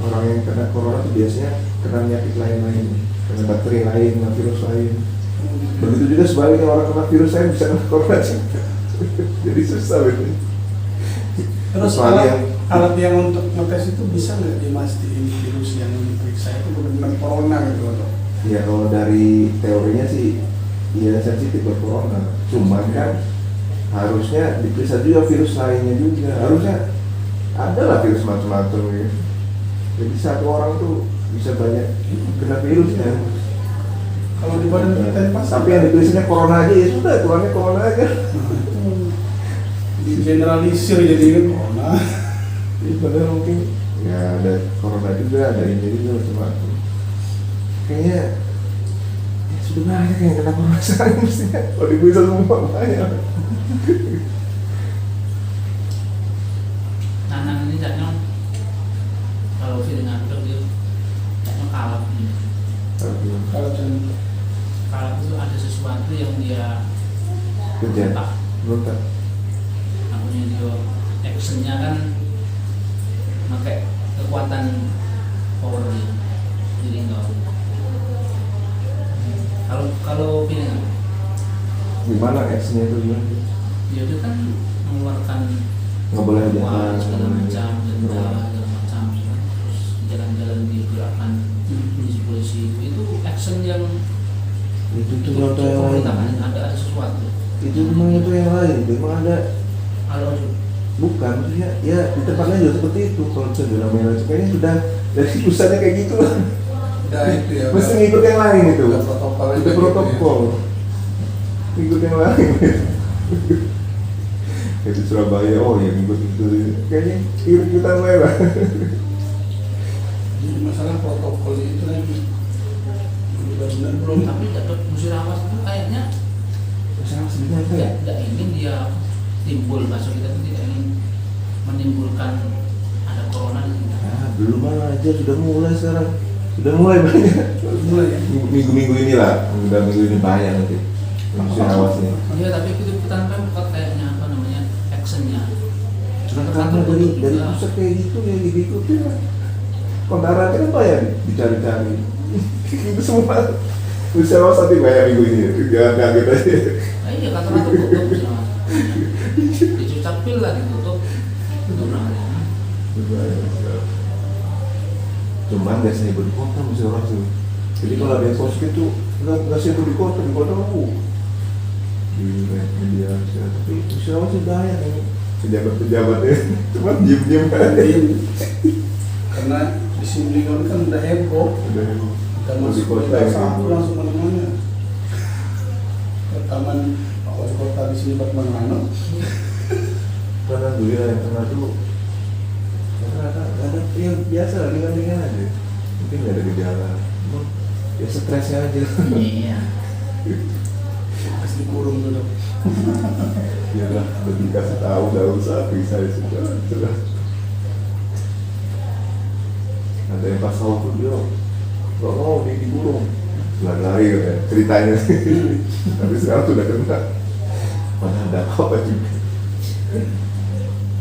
Orang yang kena corona itu biasanya kena penyakit lain-lain, kena bakteri lain, kena virus lain. Begitu juga sebaliknya orang kena virus lain bisa kena corona juga. Jadi susah betul. Terus Kecuali yang alat yang untuk ngetes itu bisa nggak dimastiin virus yang diperiksa itu benar-benar corona gitu loh? ya kalau dari teorinya sih ya sensitif buat corona. Cuman kan harusnya diperiksa juga virus lainnya juga. Harusnya ada lah virus macam-macam ya. Jadi satu orang tuh bisa banyak kena virusnya. Kalau di badan kita ini pasti. Tapi yang ditulisnya corona aja ya sudah, tuannya corona aja. Di generalisir jadi kan corona. Jadi padahal mungkin ya ada corona juga, ada ini juga macam-macam. Kayaknya ya sudah banyak yang kena corona sekarang mestinya. Kalau diperiksa semua banyak. Nanang ini caknya kalau dengan dokter dia caknya kalap ini. Kalau contoh Kalap itu ada sesuatu yang dia Kerja, tak berontak. namanya dia actionnya kan pakai kekuatan power dia. Jadi enggak. Kalau pilih Gimana actionnya itu gimana? dia itu kan mengeluarkan Nggak boleh uang jalan segala macam, denda segala macam, terus jalan-jalan digerakkan polisi itu action yang Itu tuh contoh yang lain. pemerintah ada sesuatu. Itu memang itu yang lain. Memang ada Kalau bukan maksudnya ya di tempatnya juga seperti itu. Kalau zona merah kayaknya sudah dari pusatnya kayak gitu lah. udah itu ya. Mesti ngikut yang lain itu. Udah protokolnya Itu kayak gitu protokol. Ngikut yang lain. Kayak di Surabaya, oh ya ngikut itu. Kayaknya ikutan merah. Jadi masalah protokol itu lagi benar-benar belum. tapi dapat musyawarah itu kayaknya Masalah sebenarnya apa ya? tidak ingin dia timbul, masuk kita itu tidak ingin menimbulkan ada corona di kita. Ah, belum aja sudah mulai sekarang. Sudah mulai banyak. Mulai ya. Minggu-minggu inilah, udah minggu ini banyak nanti. Langsung awasnya. Iya, tapi ikut-ikutan pemkot kayaknya apa namanya actionnya. Karena dari pusat kayak gitu ya diikuti lah. Kontaran kan banyak dicari-cari. Itu semua. Bisa awas nanti banyak minggu ini. Jangan kaget aja. Iya, kata-kata tutup semua. Dicucapil lah ditutup. Itu berapa? Cuman nggak sibuk di kota masih orang tuh. Jadi kalau ada yang positif tuh nggak sibuk di kota di media sosial. Tapi Sulawesi sih banyak nih pejabat-pejabatnya, cuma diem-diem aja. Karena di sini kan udah heboh. Udah Kita di masuk kota kota yang satu heboh. langsung mana-mana. Ke taman wali kota di sini buat mana-mana. Karena dulu yang kena tuh rata-rata nggak ada yang biasa ringan-ringan aja. Mungkin nggak ada gejala. Cuma ya stresnya aja. Iya. Pas dikurung dulu. Ya lah, udah dikasih tahu, nggak usah, bisa ya sudah. Ada yang pas tahu tuh dia, nggak mau dikurung, lari-lari ya, ceritanya. Tapi sekarang sudah kena, mana ada apa juga.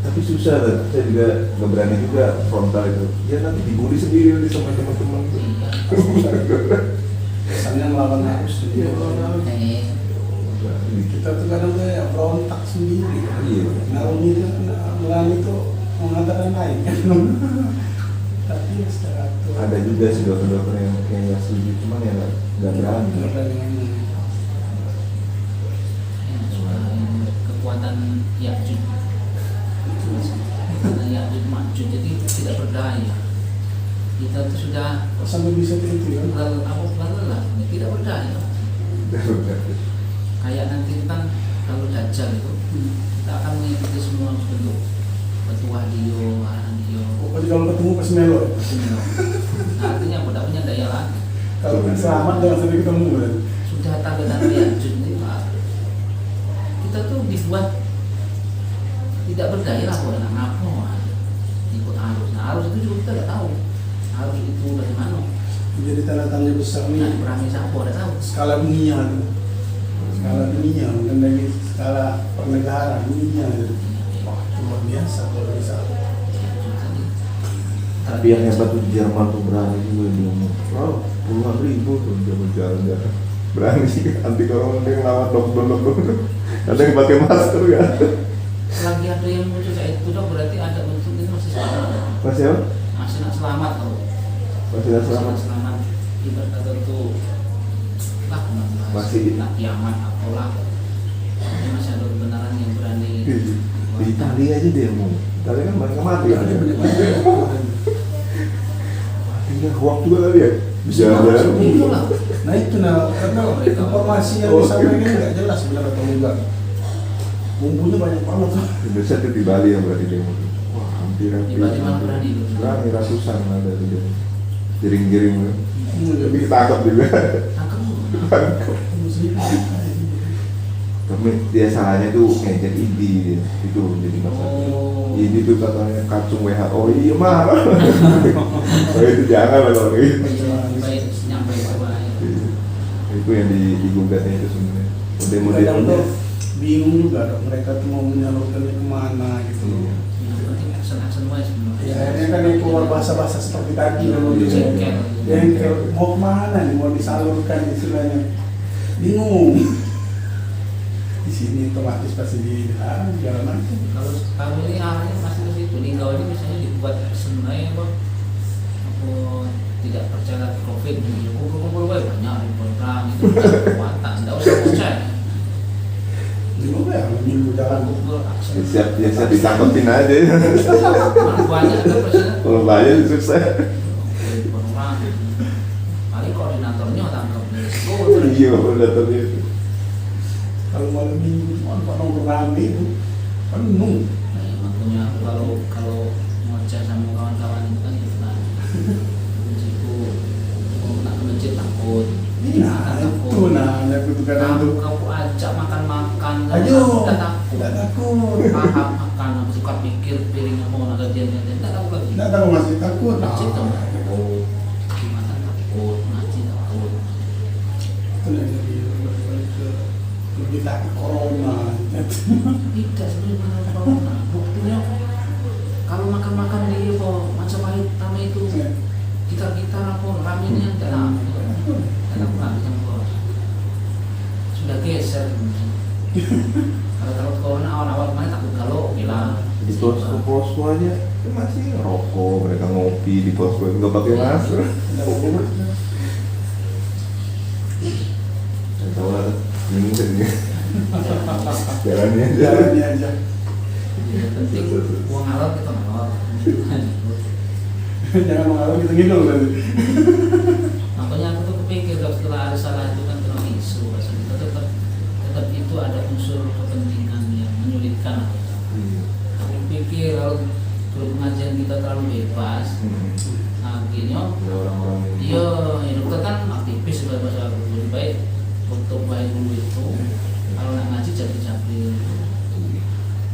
Tapi susah kan, saya juga nggak berani juga frontal itu. Ya nanti dibully sendiri nanti sama teman-teman. Kesannya melawan arus Iya, sendiri. melawan arus. Kita tuh kadang kayak berontak sendiri. Iya. Narum itu, melalui itu mengatakan lain kan. Tapi ya secara aturan. Ada juga sih dokter-dokter yang kayak nggak setuju, cuman ya nggak berani. Kekuatan Ya'juj, kekuatan Ya'juj Ma'juj, jadi tidak berdaya. Kita tuh sudah Sampai bisa itu kan. lelah, tidak berdaya. Kayak nanti kan kalau Dajjal itu kita akan mengikuti semua bentuk petuah Dio, arahan Dio. Pokoknya kalau ketemu pas melo ya. Nah, artinya tidak punya daya lagi. Kalau selamat jangan sampai ketemu kan. Sudah tanda-tanda Ya'juj ini Pak. Kita tuh dibuat tidak berdaya lah, boleh ngapa ikut arus. Nah, arus itu juga kita tidak tahu. Arus itu dari mana? Jadi tanda tanya besar Nah, nih. berani siapa tidak tahu. Skala dunia tuh. Skala dunia, bukan lagi skala pernegara dunia gitu. Wah, luar biasa kalau bisa. Tapi yang hebat tuh di Jerman tuh berani juga dia ngomong. Wow, puluhan ribu tuh dia berjalan-jalan. Berani anti corona dia ngelawan lockdown. Ada yang pakai masker ya. Lagi ada yang muncul kayak itu dok, berarti ada bentuk ini masih selamat. Masih apa? Masih nak selamat loh. Masih ada selamat. Selamat. Ibarat kata tuh lah Masih. nak kiamat apalah. Ini masih ada kebenaran yang berani. Di Italia aja dia ngomong. Italia kan banyak mati kan. Ada banyak. Matinya hoax juga kali ya. Bisa Masuk aja. dulu lah. Nah itu karena informasi yang disampaikan nggak jelas benar atau enggak. Bumbunya banyak banget. Indonesia tuh di Bali yang berarti dia ngomong. Wah, hampir Di Bali mana berani itu? Berani ratusan ada tuh dia. Giring-giring tuh. Tapi Jadi ditangkap juga. Tangkap dulu. muslim. Tapi dia salahnya tuh ngejek IDI itu jadi masalah. Oh. IDI tuh katanya kacung WHO. Iya marah. Oh itu jangan lah kalau kayak gitu. Baik nyampe ke bahaya. Itu yang digugatnya itu sebenarnya. Kadang Model-modelnya. tuh bingung juga dong mereka tuh mau menyalurkannya kemana gitu. Iya. Yang penting action wise. Ya akhirnya kan yang keluar bahasa-bahasa seperti tadi loh. Iya. Jengkel. Jengkel mau kemana nih mau disalurkan istilahnya. Bingung. Di sini otomatis pasti dilarang segala macam. Kalau ini arahnya masih ke situ. Linggau ini misalnya dibuat sebenarnya bang, aku tidak percaya COVID, kumpul-kumpul banyak ribuan perang itu kekuatan, tidak usah percaya. Bingung ya menyuruh jalan. Kumpul Ya siap ditangkepin aja. banyak kan presiden. Kalau banyak sukses. Ribuan orang. Paling koordinatornya tangkap. Iya, udah terlihat. Kalau malam minggu cuma nongkrong rame itu penuh. Nah, makanya kalau ngoceh sama kawan-kawan itu kan gitu kan. Itu mau nak ke masjid takut. Nah itu nah aku tuh kadang tuh. Kamu ajak makan-makan, Ayo, udah takut. tidak takut. Paham makan, aku suka pikir piringnya mau ada dia tidak takut lagi. Tidak tahu masih takut. Masjid Nah, takut, gimana takut, ngaji takut. itu yang lebih takut corona. Tidak sebenarnya corona. Buktinya kalau makan-makan di Majapahit Tama itu kita lapor ramennya tidak lagi campur. Sudah geser. Kalau takut corona awal-awal kemarin takut kalau bilang Di posko aja Itu masih ngerokok, mereka ngopi di pos-pos nggak pakai masker. Nggak boleh. Nggak tahu lah, bingung jadinya. Jalannya aja. Jalannya aja. Yang penting uang halal kita ngalor. Jangan mengalami gitu ngidul berarti. Makanya aku tuh kepikir kalau setelah ada salah itu kan terus isu, kita tetap itu ada unsur kepentingan yang menyulitkan kita. Aku pikir kalau pengajian kita terlalu bebas, akhirnya Ada orang-orang iya, ya dokter kan aktivis sebagai bahasa aku lebih baik untuk baik dulu itu. Kalau nak ngaji jadi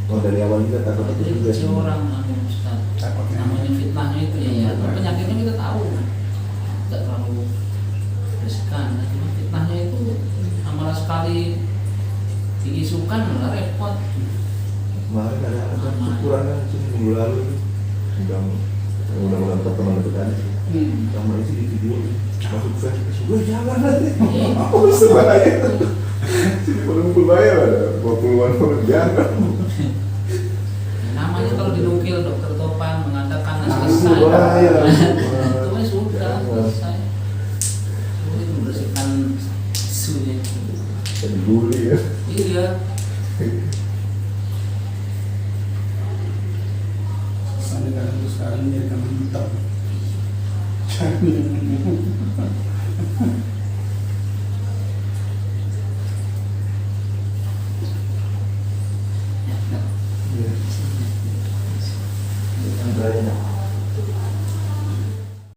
Oh, dari awal kita takut jadi juga kecil orang Ustaz. Takutnya. Namanya fitnahnya itu ya, penyakitnya kita tahu, tidak terlalu riskan. Cuma fitnahnya itu amalah sekali diisukan malah repot. Kemarin ada syukuran kan minggu lalu sedang undang-undang pertemanan dekat sama isi di video masuk Facebook, gue jangan nanti apa bisa bahaya sini ngumpul bayar ada 20-an orang jangan Namanya kalau dinukil dokter Topan mengatakan Nah, selesai. bahaya. Itu kan sudah selesai. Sulit membersihkan isunya. jadi bully ya. Iya. Sampai kadang tuh sekarang jadi kambing hitam. Jangan